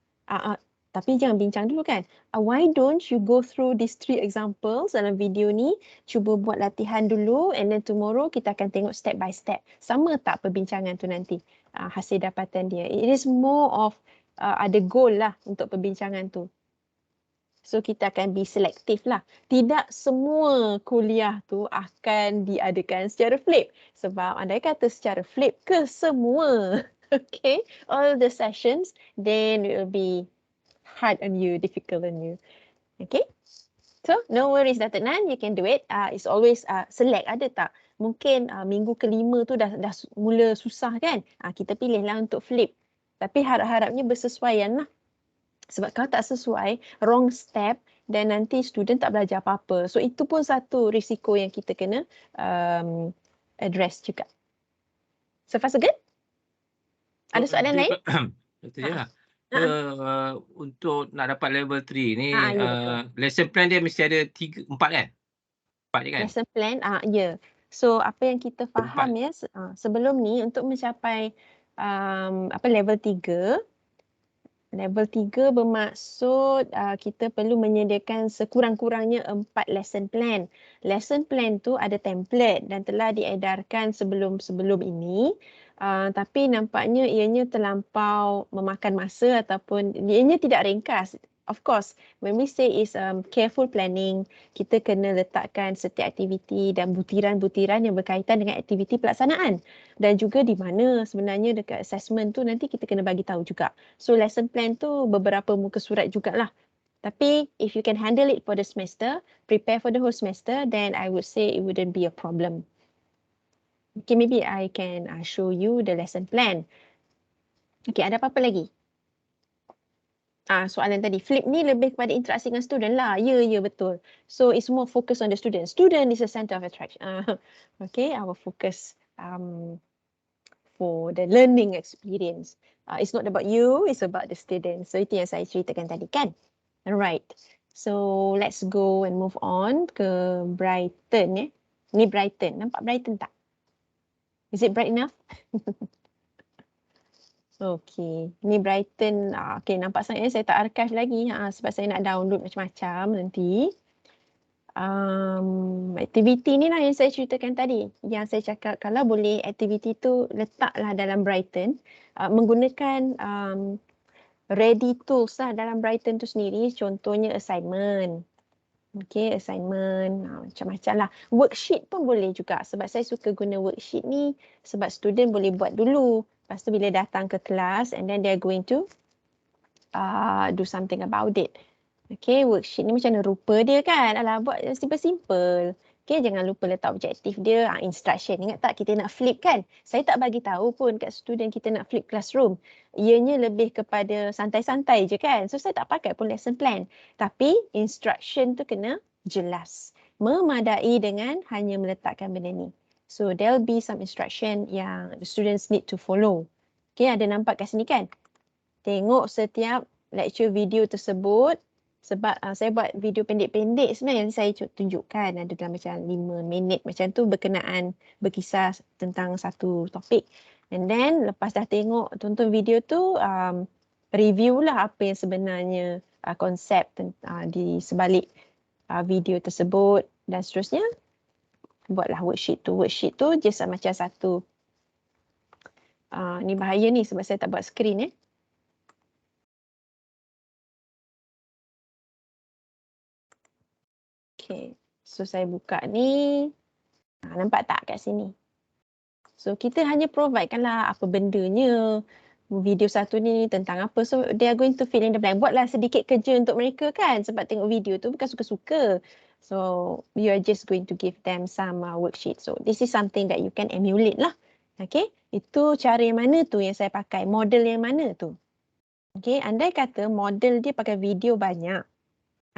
Tapi jangan bincang dulu kan. Why don't you go through these 3 examples dalam video ni, cuba buat latihan dulu and then tomorrow kita akan tengok step by step. Sama tak perbincangan tu nanti hasil dapatan dia. It is more of ada goal lah untuk perbincangan tu. So kita akan be selective lah. Tidak semua kuliah tu akan diadakan secara flip. Sebab andai kata secara flip ke semua. Okay, all the sessions then it will be hard on you, difficult on you. Okay, so no worries Datuk Nan, you can do it. It's always select, ada tak? Mungkin minggu kelima tu dah mula susah kan? Kita pilihlah untuk flip. Tapi harap-harapnya bersesuaian lah. Sebab kalau tak sesuai, wrong step dan nanti student tak belajar apa-apa. So itu pun satu risiko yang kita kena address juga. So far so good? Ada soalan lain? Betul je lah. Untuk nak dapat level 3 ni ya, lesson plan dia mesti ada 4 kan? 4 je kan? Lesson plan, ya. So apa yang kita faham ya sebelum ni untuk mencapai level 3, level 3 bermaksud kita perlu menyediakan sekurang-kurangnya 4 lesson plan. Lesson plan tu ada template dan telah diedarkan sebelum ini. Tapi nampaknya ianya terlampau memakan masa ataupun ianya tidak ringkas. Of course, when we say is careful planning, kita kena letakkan setiap aktiviti dan butiran-butiran yang berkaitan dengan aktiviti pelaksanaan. Dan juga di mana sebenarnya dekat assessment tu nanti kita kena bagi tahu juga. So lesson plan tu beberapa muka surat jugalah. Tapi if you can handle it for the semester, prepare for the whole semester, then I would say it wouldn't be a problem. Okay, maybe I can show you the lesson plan. Okay, ada apa-apa lagi? Soalan tadi, flip ni lebih kepada interaksi dengan student lah. Ya, betul. So it's more focus on the student. Student is the center of attraction. Okay, our focus for the learning experience. It's not about you, it's about the student. So itu yang saya ceritakan tadi kan. Alright. So let's go and move on ke Brighton. Ni Brighton. Nampak Brighton tak? Is it bright enough? Okay, ni Brighton. Okay, nampak sangat saya tak archive lagi sebab saya nak download macam-macam nanti. Aktiviti ni lah yang saya ceritakan tadi. Yang saya cakap kalau boleh aktiviti tu letaklah dalam Brighton. Menggunakan ready tools lah dalam Brighton tu sendiri. Contohnya assignment. Okay, assignment macam-macam lah. Worksheet pun boleh juga sebab saya suka guna worksheet ni sebab student boleh buat dulu. Lepas tu bila datang ke kelas and then they're going to do something about it. Okay, worksheet ni macam mana rupa dia kan? Alah, buat simple-simple. Okay, jangan lupa letak objektif dia, instruction. Ingat tak kita nak flip kan? Saya tak bagi tahu pun kat student kita nak flip classroom. Ianya lebih kepada santai-santai je kan? So, saya tak pakai pun lesson plan. Tapi, instruction tu kena jelas. Memadai dengan hanya meletakkan benda ni. So, there'll be some instruction yang the students need to follow. Okay, ada nampak kat sini kan? Tengok setiap lecture video tersebut. Sebab saya buat video pendek-pendek sebenarnya yang saya tunjukkan ada dalam macam 5 minit macam tu berkenaan berkisah tentang satu topik. And then lepas dah tengok tonton video tu review lah apa yang sebenarnya konsep di sebalik video tersebut dan seterusnya. Buatlah worksheet tu. Worksheet tu just macam satu ni bahaya ni sebab saya tak buat skrin . Okay, so saya buka ni, nampak tak kat sini? So kita hanya provide lah apa bendanya, video satu ni tentang apa. So they are going to fill in the blank. Buatlah sedikit kerja untuk mereka kan sebab tengok video tu bukan suka-suka. So you are just going to give them some worksheet. So this is something that you can emulate lah. Okay, itu cara yang mana tu yang saya pakai, model yang mana tu. Okay, andai kata model dia pakai video banyak.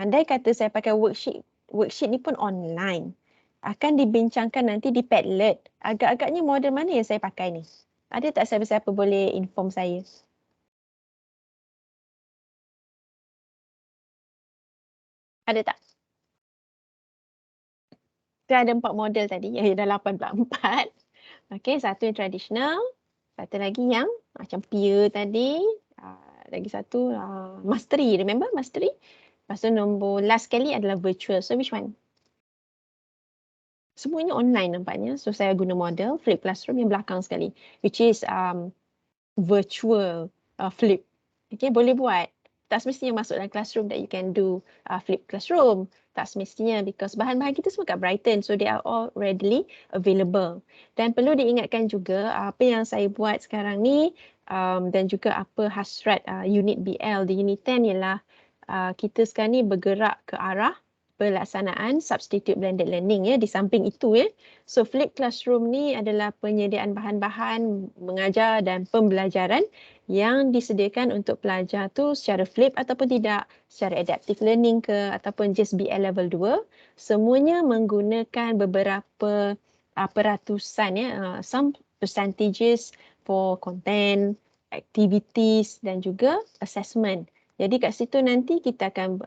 Andai kata saya pakai worksheet ni pun online. Akan dibincangkan nanti di Padlet. Agak-agaknya model mana yang saya pakai ni? Ada tak siapa-siapa boleh inform saya? Ada tak? Kita ada 4 model tadi. Dah 8 pula 4. Okey, satu yang tradisional. Satu lagi yang macam peer tadi. Lagi satu mastery. Remember mastery? Lepas tu nombor last sekali adalah virtual. So which one? Semuanya online nampaknya. So saya guna model flip classroom yang belakang sekali. Which is virtual flip. Okay, boleh buat. Tak semestinya masuk dalam classroom that you can do flip classroom. Tak semestinya because bahan-bahan kita semua kat Brighton. So they are all readily available. Dan perlu diingatkan juga apa yang saya buat sekarang ni dan juga apa hasrat unit BL di unit 10 ialah kita sekarang ni bergerak ke arah pelaksanaan substitute blended learning ya di samping itu ya. So flip classroom ni adalah penyediaan bahan-bahan mengajar dan pembelajaran yang disediakan untuk pelajar tu secara flip ataupun tidak, secara adaptive learning ke ataupun just BL level 2, semuanya menggunakan beberapa peratusan ya, some percentages for content, activities dan juga assessment. Jadi kat situ nanti kita akan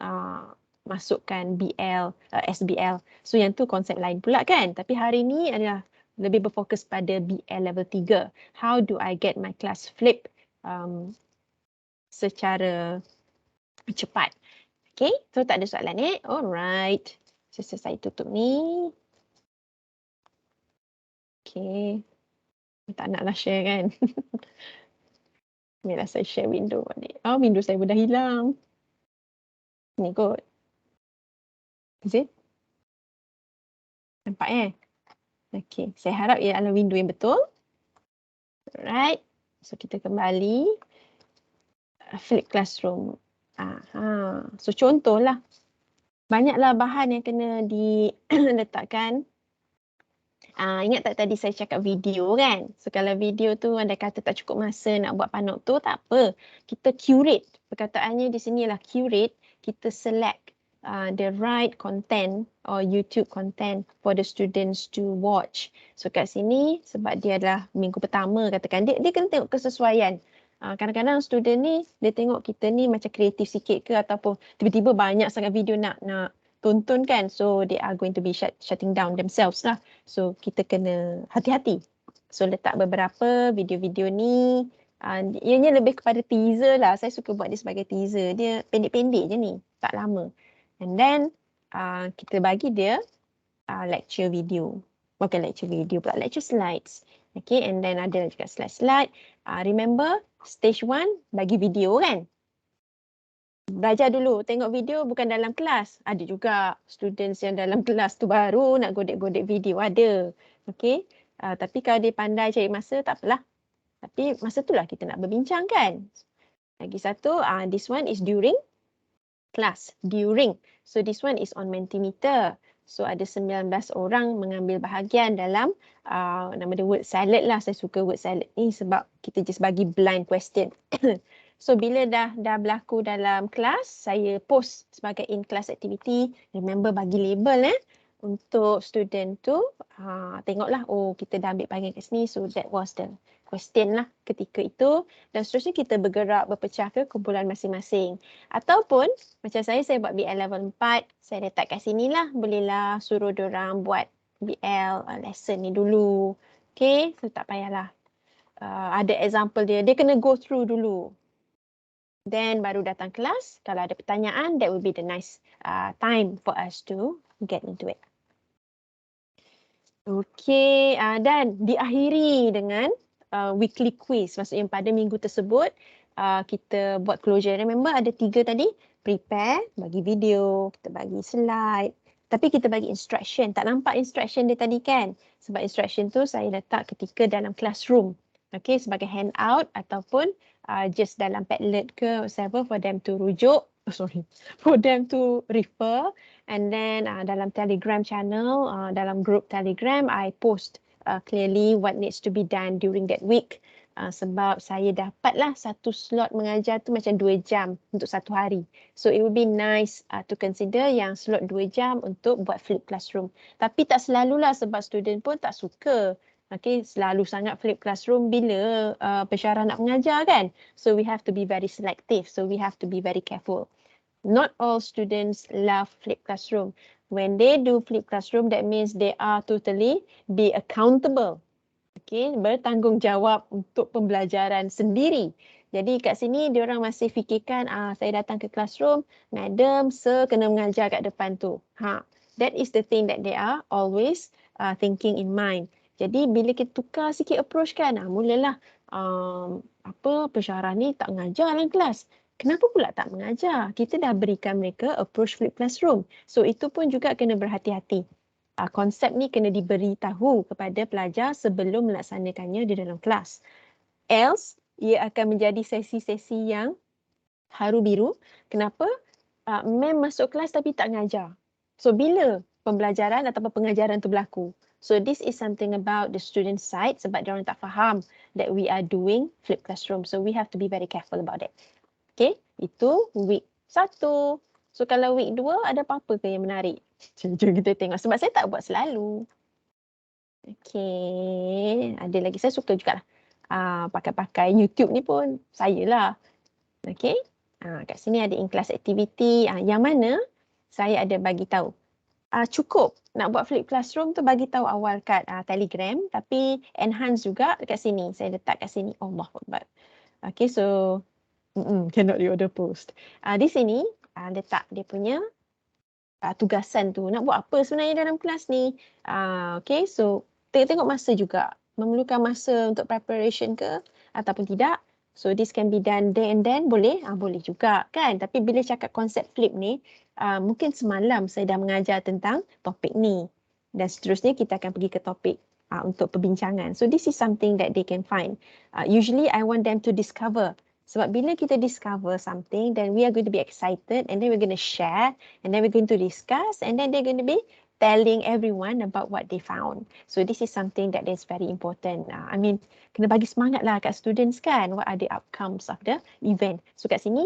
masukkan BL, SBL. So yang tu konsep lain pula kan. Tapi hari ni adalah lebih berfokus pada BL level 3. How do I get my class flip secara cepat. Okay, so tak ada soalan Alright. So saya tutup ni. Okay. Tak naklah share kan. Inilah saya share window. Window saya pun dah hilang. Ni kot. Is it? Nampak Okay, saya harap ia adalah window yang betul. Alright. So kita kembali. Flip classroom. So contohlah. Banyaklah bahan yang kena diletakkan. Ingat tak tadi saya cakap video kan? So kalau video tu anda kata tak cukup masa nak buat panel tu, tak apa. Kita curate. Perkataannya di sini ialah curate. Kita select the right content or YouTube content for the students to watch. So kat sini sebab dia adalah minggu pertama katakan dia kena tengok kesesuaian. Kadang-kadang student ni dia tengok kita ni macam kreatif sikit ke ataupun tiba-tiba banyak sangat video nak tonton kan. So they are going to be shutting down themselves lah. So kita kena hati-hati. So letak beberapa video-video ni ianya lebih kepada teaser lah. Saya suka buat dia sebagai teaser. Dia pendek-pendek je ni. Tak lama. And then kita bagi dia lecture video. Bukan lecture video pula, lecture slides. Okay, and then ada juga slide-slide. Remember, stage 1 bagi video kan? Belajar dulu, tengok video bukan dalam kelas. Ada juga students yang dalam kelas tu baru nak godek-godek video, ada. Okay, tapi kalau dia pandai cari masa, tak apalah. Tapi masa itulah kita nak berbincang kan. Lagi satu, this one is during class. During. So this one is on Mentimeter. So ada 19 orang mengambil bahagian dalam nama dia word salad lah. Saya suka word salad ni sebab kita just bagi blind question. So bila dah berlaku dalam kelas, saya post sebagai in-class activity. Remember bagi label untuk student tu. Tengoklah, oh kita dah ambil bahagian kat sini. So that was the question lah ketika itu. Dan seterusnya kita bergerak berpecah ke kumpulan masing-masing. Ataupun macam saya buat BL level 4. Saya letak kat sini lah. Bolehlah suruh diorang buat BL lesson ni dulu. Okay, so tak payahlah. Ada example dia. Dia kena go through dulu. Then baru datang kelas. Kalau ada pertanyaan, that will be the nice time for us to get into it. Okay, dan diakhiri dengan weekly quiz. Maksudnya pada minggu tersebut, kita buat closure. Remember ada 3 tadi? Prepare, bagi video, kita bagi slide. Tapi kita bagi instruction. Tak nampak instruction dia tadi kan? Sebab instruction tu saya letak ketika dalam classroom. Okay, sebagai handout ataupun just dalam Padlet ke whatever for them to rujuk. For them to refer. And then dalam Telegram channel, dalam group Telegram, I post clearly what needs to be done during that week. Sebab saya dapatlah satu slot mengajar tu macam 2 jam untuk satu hari. So it would be nice to consider yang slot 2 jam untuk buat flip classroom. Tapi tak selalulah sebab student pun tak suka. Okay, selalu sangat flip classroom bila pensyarah nak mengajar kan. So we have to be very selective. So we have to be very careful. Not all students love flip classroom. When they do flip classroom, that means they are totally be accountable. Okay, bertanggungjawab untuk pembelajaran sendiri. Jadi kat sini diorang masih fikirkan, saya datang ke classroom, madam, sir kena mengajar kat depan tu. That is the thing that they are always thinking in mind. Jadi bila kita tukar sikit approach kan, mulalah pensyarah ni tak mengajar dalam kelas. Kenapa pula tak mengajar? Kita dah berikan mereka approach flip classroom. So itu pun juga kena berhati-hati. Konsep ni kena diberitahu kepada pelajar sebelum melaksanakannya di dalam kelas. Else, ia akan menjadi sesi-sesi yang haru biru. Kenapa? Mem masuk kelas tapi tak mengajar. So bila pembelajaran atau pengajaran tu berlaku? So this is something about the student side sebab diorang tak faham that we are doing flip classroom. So we have to be very careful about it. Okay, itu week 1. So kalau week 2 ada apa-apa ke yang menarik? Jom kita tengok sebab saya tak buat selalu. Okay, ada lagi saya suka jugalah. Pakai-pakai YouTube ni pun saya lah. Okay, kat sini ada in-class activity yang mana saya ada bagi tahu. Cukup nak buat flip classroom tu bagi tahu awal kat Telegram tapi enhance juga dekat sini. Saya letak kat sini. Allahuakbar. Okay, so cannot reorder post. Di sini letak dia punya tugasan tu. Nak buat apa sebenarnya dalam kelas ni? Okay, so tengok masa juga. Memerlukan masa untuk preparation ke ataupun tidak. So this can be done there and then. Boleh? Boleh juga kan. Tapi bila cakap konsep flip ni, mungkin semalam saya dah mengajar tentang topik ni. Dan seterusnya kita akan pergi ke topik untuk perbincangan. So this is something that they can find. Usually I want them to discover. Sebab bila kita discover something, then we are going to be excited and then we're going to share and then we're going to discuss and then they're going to be telling everyone about what they found. So this is something that is very important. I mean, kena bagi semangat lah kat students kan. What are the outcomes of the event? So kat sini,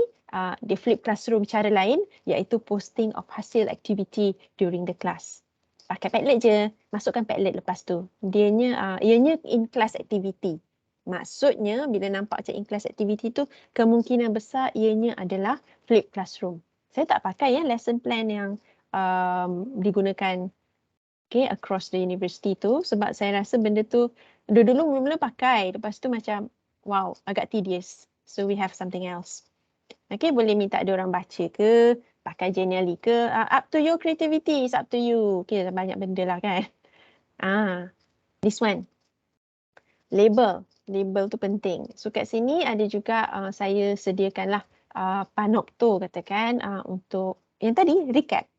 the flip classroom cara lain iaitu posting of hasil activity during the class. Pakai Padlet je, masukkan Padlet lepas tu. Ianya in-class activity. Maksudnya bila nampak macam in-class activity tu, kemungkinan besar ianya adalah flip classroom. Saya tak pakai lesson plan yang digunakan across the university tu sebab saya rasa benda tu dulu mula-mula pakai, lepas tu macam wow, agak tedious. So we have something else. Okay, boleh minta ada orang baca ke, pakai Genially ke, up to your creativity, it's up to you. Okay, banyak benda lah kan. This one. Label tu penting. So kat sini ada juga saya sediakanlah panokto katakan untuk yang tadi recap.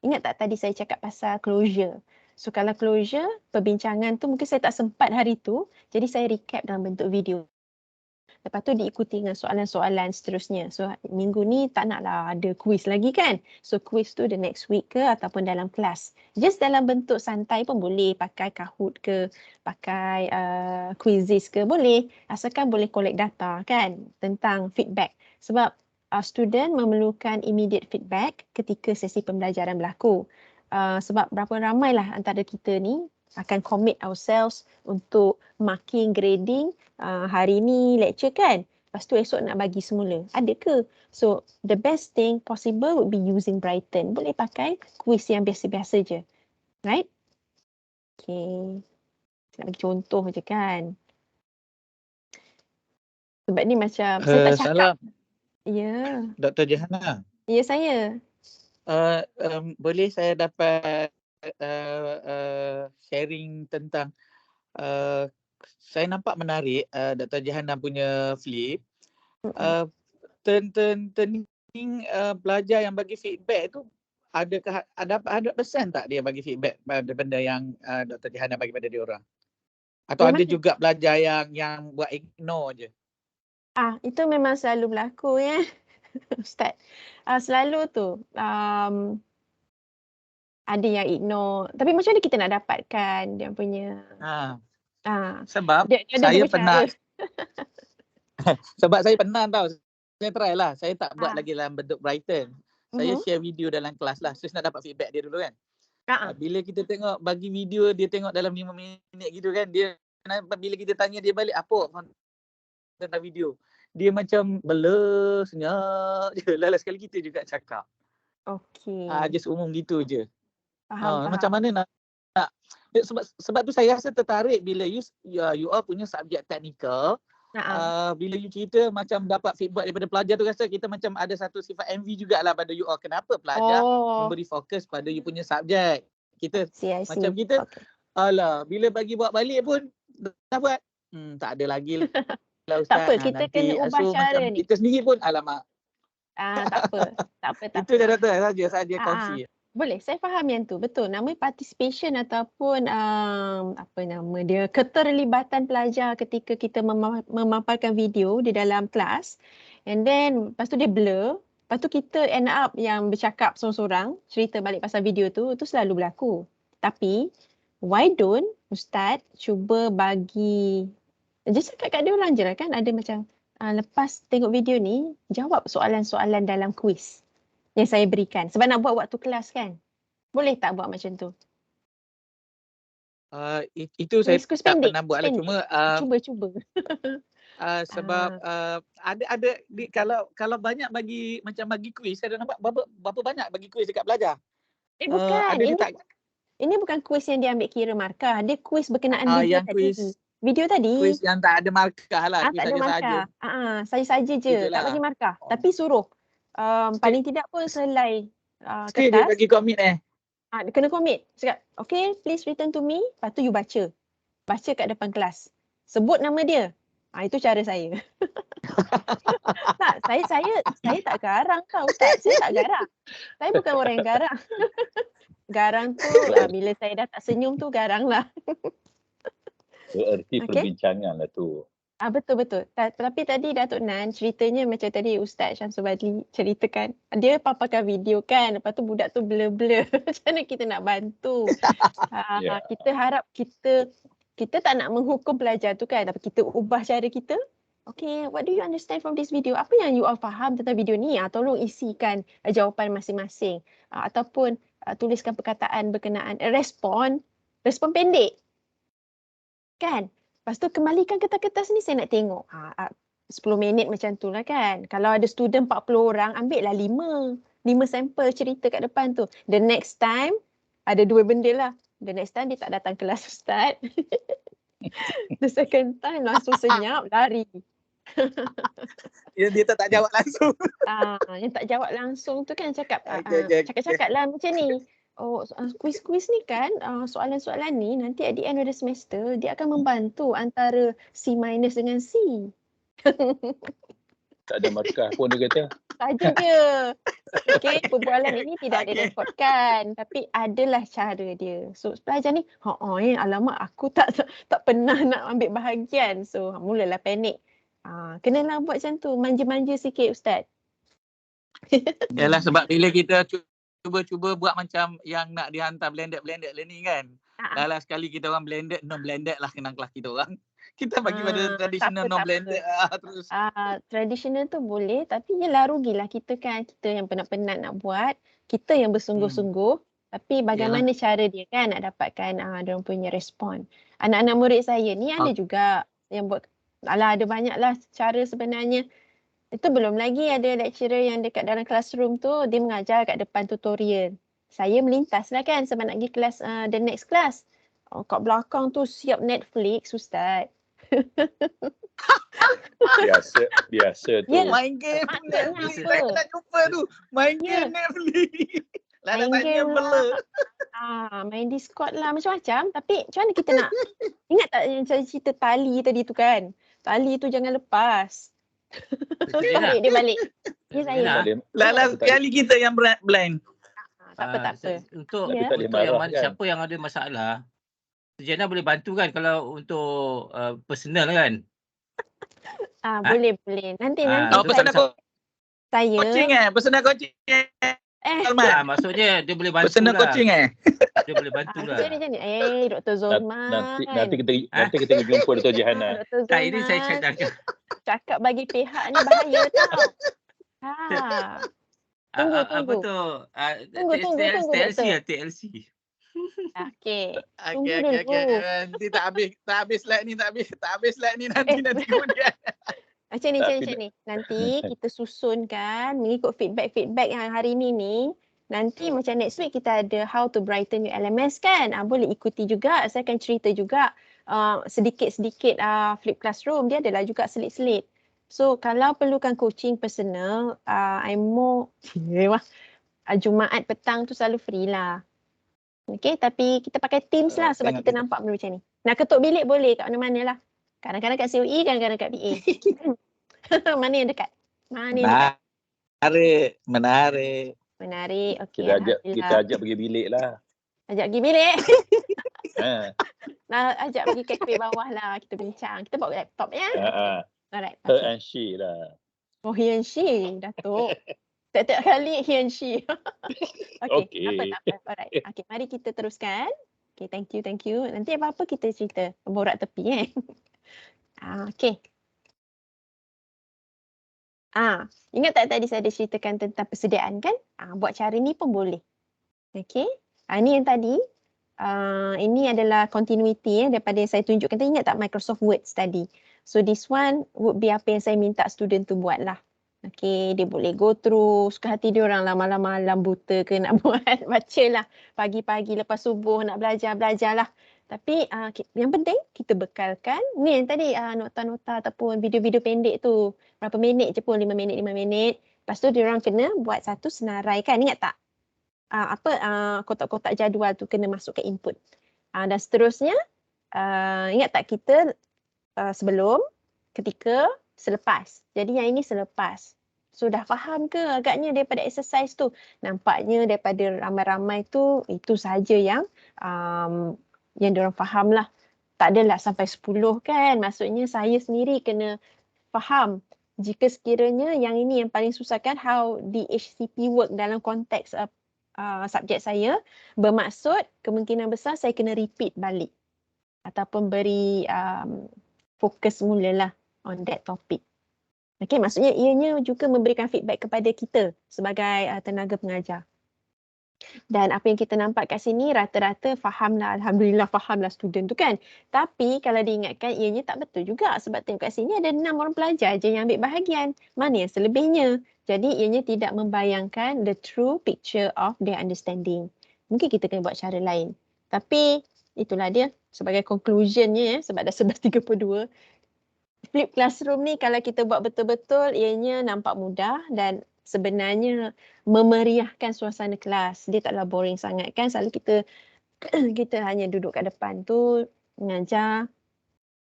Ingat tak tadi saya cakap pasal closure. So kalau closure, perbincangan tu mungkin saya tak sempat hari tu. Jadi saya recap dalam bentuk video. Lepas tu diikuti dengan soalan-soalan seterusnya. So minggu ni tak naklah ada quiz lagi kan. So quiz tu the next week ke ataupun dalam kelas. Just dalam bentuk santai pun boleh, pakai Kahoot ke, pakai quizzes ke boleh. Asalkan boleh collect data kan tentang feedback. Sebab student memerlukan immediate feedback ketika sesi pembelajaran berlaku. Sebab berapa ramailah antara kita ni akan commit ourselves untuk marking, grading hari ni lecture kan. Lepas tu esok nak bagi semula. Ada ke? So the best thing possible would be using Brighton. Boleh pakai quiz yang biasa-biasa je. Right? Okay. Nak bagi contoh je kan. Sebab ni macam saya tak cakap. Salam, Ya. Dr. Jahana. Ya saya. Boleh saya dapat sharing tentang saya nampak menarik Dr. Jahana punya flip. Turning pelajar yang bagi feedback tu ada 100% tak dia bagi feedback pada benda yang Dr. Jahana bagi pada dia orang? Atau ada juga pelajar yang buat ignore je? Itu memang selalu berlaku ya. Ustaz. Selalu tu. Ada yang ignore. Tapi macam mana kita nak dapatkan dia punya sebab dia saya pernah sebab saya pernah tau. Saya try lah. Saya tak buat lagi dalam bentuk Brighton. Saya share video dalam kelas lah. Terus nak dapat feedback dia dulu kan. Bila kita tengok bagi video dia tengok dalam 5 minit gitu kan. Dia bila kita tanya dia balik apa tentang video. Dia macam blur senyap je. Last sekali kita juga cakap. Okey. Just umum gitu je. Faham. Macam mana nak sebab tu saya rasa tertarik bila you all punya subjek teknikal. Bila you cerita macam dapat feedback daripada pelajar tu, rasa kita macam ada satu sifat envy jugalah pada you all. Kenapa pelajar memberi fokus pada you punya subjek. Kita macam kita alah bila bagi buat balik pun dah buat tak ada lagi lah Ustaz. Tak apa, kita kena ubah cara ni. Kita sendiri pun alamak. Tak apa. Itu dah saja kongsi. Boleh, saya faham yang tu. Betul. Nama participation ataupun keterlibatan pelajar ketika kita memaparkan video di dalam kelas. And then lepas tu dia blur. Lepas tu kita end up yang bercakap seorang-seorang, cerita balik pasal video tu selalu berlaku. Tapi why don't Ustaz cuba bagi just cakap kat dia orang je lah kan. Ada macam lepas tengok video ni, jawab soalan-soalan dalam quiz yang saya berikan. Sebab nak buat waktu kelas kan. Boleh tak buat macam tu? Itu saya tak pernah buat lah. Cuma cuba. Sebab ada kalau banyak bagi quiz, saya dah nampak berapa banyak bagi quiz dekat pelajar. Bukan. Ini bukan quiz yang dia ambil kira markah. Dia quiz berkenaan video tadi. Video tadi. Quiz yang tak ada markah lah. Tak ada markah. Saja je. Tak bagi markah. Tapi suruh. Paling tidak pun selai kertas. Dia bagi komit Dia kena komit. Cakap, okay, please return to me. Lepas tu you baca. Baca kat depan kelas. Sebut nama dia. Itu cara saya. Tak, saya tak garang tau Ustaz. Saya tak garang. Saya bukan orang yang garang. Garang tu bila saya dah tak senyum tu garang lah. Erti perbincangan lah tu. Betul. Tapi tadi Datuk Nan ceritanya macam tadi Ustaz Syamsul Badli ceritakan. Dia paparkan video kan. Lepas tu budak tu blur-blur. Macam mana kita nak bantu? Kita harap kita tak nak menghukum pelajar tu kan. Tapi kita ubah cara kita. Okay, what do you understand from this video? Apa yang you all faham tentang video ni? Tolong isikan jawapan masing-masing. Ataupun tuliskan perkataan berkenaan. Respon pendek. Kan? Lepas tu kembalikan kertas-kertas ni saya nak tengok. 10 minit macam tu lah kan. Kalau ada student 40 orang, ambil lah 5 sampel cerita kat depan tu. The next time, ada 2 benda lah. The next time dia tak datang kelas Ustaz. The second time langsung senyap, lari. Dia tak jawab langsung. Yang tak jawab langsung tu kan cakap lah macam ni. Quiz ni kan, soalan-soalan ni nanti at the end of the semester dia akan membantu antara C- dengan C. Tak ada markah pun dia kata. Saja je. Okay, perbualan ini tidak direkodkan. Tapi adalah cara dia. So pelajar ni, alamak aku tak pernah nak ambil bahagian. So mulalah panik. Kenalah buat macam tu, manja-manja sikit Ustaz. Yalah sebab bila kita cuba buat macam yang nak dihantar blended learning kan. Lala sekali kita orang blended, non-blended lah kenang kelas kita orang. Kita bagi pada traditional non-blended terus. Traditional tu boleh, tapi yelah rugilah kita kan. Kita yang penat-penat nak buat, kita yang bersungguh-sungguh. Tapi bagaimana cara dia kan nak dapatkan diorang punya respon. Anak-anak murid saya ni ada juga yang buat, ada banyak lah cara sebenarnya. Itu belum lagi ada lecturer yang dekat dalam classroom tu, dia mengajar kat depan tutorial. Saya melintas lah kan sebab nak pergi kelas, the next class. Kat belakang tu siap Netflix Ustaz. Biasa tu. Ya. Main game Netflix. Saya nak jumpa tu. Main game Netflix. Lala tanya bela. Main Discord lah macam-macam. Tapi macam mana kita nak ingat tak yang cerita tali tadi tu kan? Tali tu jangan lepas. Tarik dia balik. Ya saya. Lala sekali kita yang blind. Tak apa. Untuk kan? siapa yang ada masalah, Sejana boleh bantu kan kalau untuk personal kan? Boleh. Nanti. Personal saya. Coaching personal coaching. Maksudnya dia boleh bantu personal coaching Dia boleh bantu lah. Macam ni. Dr. Zolman. Nanti kita jumpa Dr. Jihana. Dr. Zolman. Ini saya cakap bagi pihak ni bahaya tau. Tunggu. Tunggu. TLC. Okey. Nanti tak habis slide ni, tak habis slide ni nanti kemudian. Macam ni. Nanti kita susunkan mengikut feedback yang hari ni. Nanti macam next week kita ada how to brighten your LMS kan. Boleh ikuti juga. Saya akan cerita juga sedikit-sedikit flip classroom. Dia adalah juga selit-selit. So kalau perlukan coaching personal, I'm more Jumaat petang tu selalu free lah. Okay, tapi kita pakai Teams lah sebab kita nampak benda macam ni. Nak ketuk bilik boleh kat mana-mana lah. Kadang-kadang kat COE, kadang-kadang kat PA. Mana yang dekat? Menarik. Okey. Kita ajak pergi bilik lah. Ajak pergi bilik. Ajak pergi kafe bawah lah. Kita bincang. Kita bawa laptop ya. Alright. Her and she lah. Oh, he and she, Datuk. Setiap kali he and she. Okay. Tak apa. Alright. Okay, mari kita teruskan. Okay, thank you. Nanti apa-apa kita cerita. Borak tepi Okay. Ingat tak tadi saya ada ceritakan tentang persediaan kan? Buat cara ni pun boleh. Okay. Ni yang tadi. Ini adalah continuity daripada yang saya tunjukkan. Kita ingat tak Microsoft Word tadi? So this one would be apa yang saya minta student tu buat lah. Okay, dia boleh go through, suka hati dia orang lah malam-malam buta ke nak buat, bacalah pagi-pagi lepas subuh nak belajar lah. Tapi yang penting kita bekalkan, ni yang tadi nota-nota ataupun video-video pendek tu, berapa minit je pun, 5 minit. Lepas tu dia orang kena buat satu senarai kan, ingat tak? Kotak-kotak jadual tu kena masuk ke input. Dan seterusnya, ingat tak kita sebelum, ketika, selepas. Jadi yang ini selepas. So dah faham ke agaknya daripada exercise tu? Nampaknya daripada ramai-ramai tu, itu saja yang diorang faham lah. Tak adalah sampai 10 kan. Maksudnya saya sendiri kena faham. Jika sekiranya yang ini yang paling susah kan, how DHCP work dalam konteks subjek saya, bermaksud kemungkinan besar saya kena repeat balik. Ataupun beri fokus mulalah on that topic. Okay, maksudnya ianya juga memberikan feedback kepada kita sebagai tenaga pengajar. Dan apa yang kita nampak kat sini rata-rata fahamlah, alhamdulillah fahamlah student tu kan. Tapi kalau diingatkan ianya tak betul juga sebab tengok kat sini ada 6 orang pelajar je yang ambil bahagian. Mana yang selebihnya? Jadi ianya tidak membayangkan the true picture of their understanding. Mungkin kita kena buat cara lain. Tapi itulah dia sebagai conclusionnya sebab dah 11.32. Flip classroom ni kalau kita buat betul-betul ianya nampak mudah dan sebenarnya memeriahkan suasana kelas. Dia taklah boring sangat kan. Selalu kita hanya duduk kat depan tu mengajar,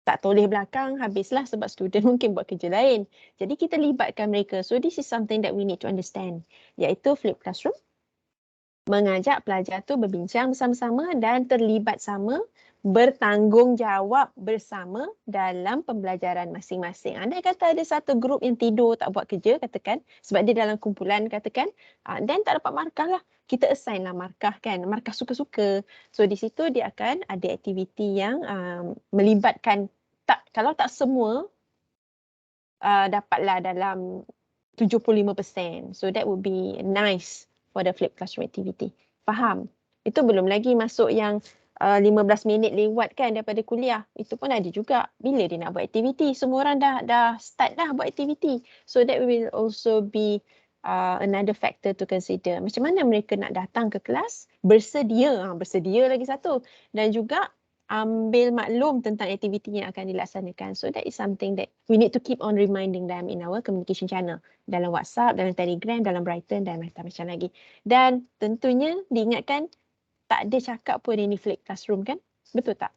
tak toleh belakang, habislah sebab student mungkin buat kerja lain. Jadi kita libatkan mereka. So this is something that we need to understand. Iaitu flip classroom mengajak pelajar tu berbincang bersama-sama dan terlibat sama, bertanggungjawab bersama dalam pembelajaran masing-masing. Andai kata ada satu grup yang tidur tak buat kerja, katakan, sebab dia dalam kumpulan, katakan, dan tak dapat markah lah. Kita assign lah markah kan, markah suka-suka. So di situ dia akan ada aktiviti yang melibatkan, kalau tak semua, dapatlah dalam 75%. So that would be nice for the flipped classroom activity. Faham? Itu belum lagi masuk yang 15 minit lewat kan daripada kuliah. Itu pun ada juga. Bila dia nak buat aktiviti? Semua orang dah start dah buat aktiviti. So that will also be another factor to consider. Macam mana mereka nak datang ke kelas? Bersedia. Bersedia lagi satu. Dan juga ambil maklum tentang aktiviti yang akan dilaksanakan. So that is something that we need to keep on reminding them in our communication channel. Dalam WhatsApp, dalam Telegram, dalam Brighton dan macam-macam lagi. Dan tentunya diingatkan tak ada cakap pun ini flip classroom kan? Betul tak?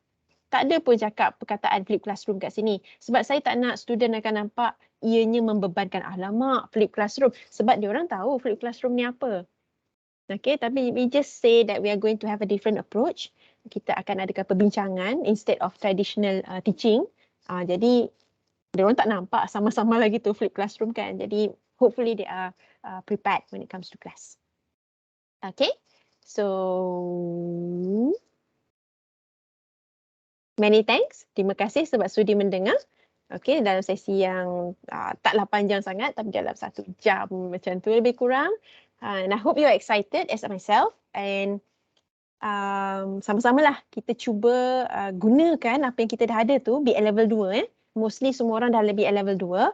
Tak ada pun cakap perkataan flip classroom kat sini. Sebab saya tak nak student akan nampak ianya membebankan alamak flip classroom. Sebab dia orang tahu flip classroom ni apa. Okay, tapi we just say that we are going to have a different approach. Kita akan adakan perbincangan instead of traditional teaching. Jadi, dia orang tak nampak sama-sama lagi tu flip classroom kan. Jadi, hopefully they are prepared when it comes to class. Okay, so many thanks. Terima kasih sebab sudi mendengar. Okay, dalam sesi yang taklah panjang sangat tapi dalam 1 jam macam tu lebih kurang. And I hope you are excited as myself and sama-sama lah kita cuba gunakan apa yang kita dah ada tu BL level 2 Mostly semua orang dah lebih level 2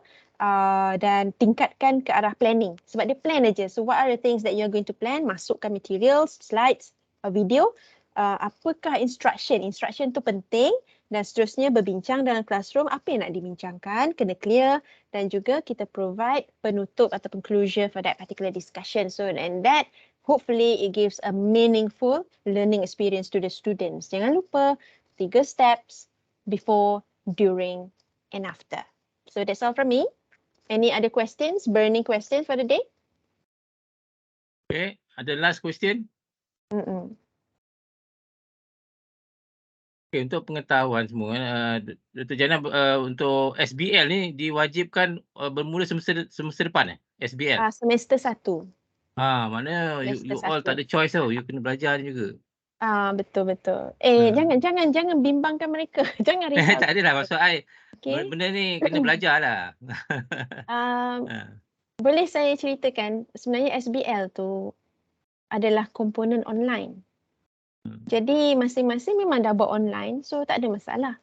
dan tingkatkan ke arah planning. Sebab dia plan aja. So what are the things that you are going to plan? Masukkan materials, slides, video. Apakah instruction? Instruction tu penting dan seterusnya berbincang dalam classroom apa yang nak dibincangkan, kena clear dan juga kita provide penutup atau conclusion for that particular discussion. So and that hopefully it gives a meaningful learning experience to the students. Jangan lupa 3 steps before, during and after. So that's all from me. Any other questions, burning questions for the day? Okay, ada last question? Okay, untuk pengetahuan semua, Dr. Jana, untuk SBL ni diwajibkan bermula semester depan SBL? Semester 1. Mana you all tak ada choice tau, you kena belajar ni juga. Betul. Jangan bimbangkan mereka. Jangan risau. Tak adalah maksud I. Okay. Benda ni kena belajar lah. Boleh saya ceritakan, sebenarnya SBL tu adalah komponen online. Jadi masing-masing memang dah buat online, so tak ada masalah.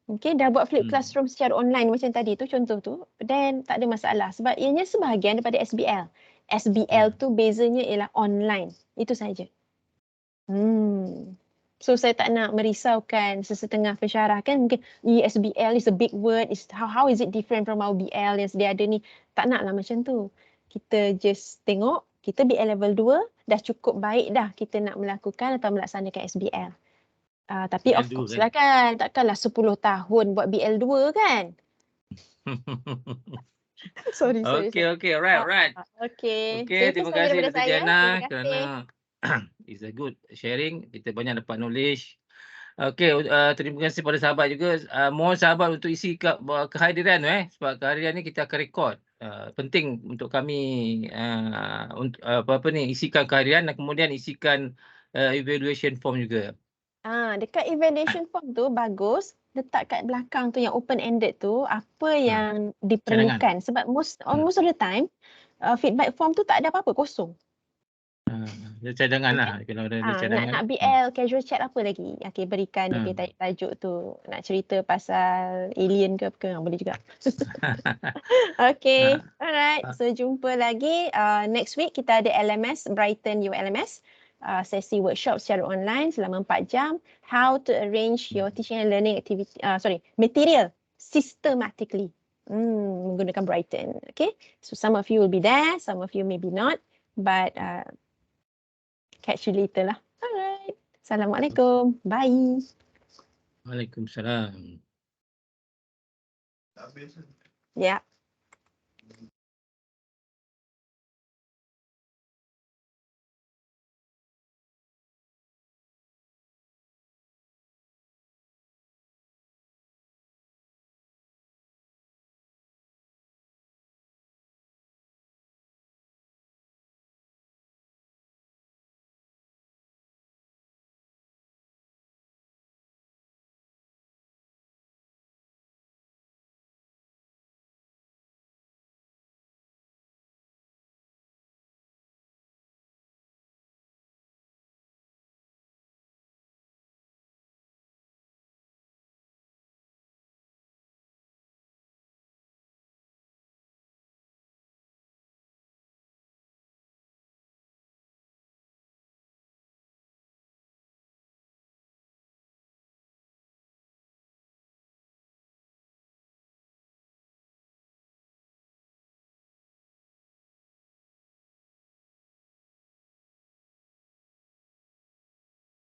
Okay, dah buat flip classroom secara online macam tadi tu, contoh tu, then tak ada masalah sebab ianya sebahagian daripada SBL. SBL tu bezanya ialah online, itu saja. So saya tak nak merisaukan sesetengah pensyarah kan, mungkin SBL is a big word, how is it different from our BL yang sedia ada ni. Tak naklah macam tu. Kita just tengok, kita BL level 2 dah cukup baik dah kita nak melakukan atau melaksanakan SBL. Tapi of course lah kan, takkanlah 10 tahun buat BL2 kan. Sorry. Okay, alright. Okay, terima kasih Dr. Jana kerana it's a good sharing. Kita banyak dapat knowledge. Okay, terima kasih pada sahabat juga. Mohon sahabat untuk isi kehadiran sebab kehadiran ni kita akan rekod. Penting untuk kami untuk isikan kehadiran dan kemudian isikan evaluation form juga. Dekat evaluation form tu bagus letak kat belakang tu yang open ended tu apa yang diperlukan sebab almost of the time feedback form tu tak ada apa-apa, kosong. Dia cadangan lah. Kalau ada cadangan. Nak BL casual chat apa lagi? Okay, berikan tajuk tu. Nak cerita pasal alien ke apa ke? Boleh juga. Okay, alright. So jumpa lagi. Next week kita ada LMS, Brighton ULMS. Sesi workshop secara online selama 4 jam. How to arrange your teaching and learning activity, material systematically. Menggunakan Brighton. Okay, so some of you will be there, some of you maybe not. But catch you later lah. Alright. Assalamualaikum. Bye. Waalaikumsalam. Yeah.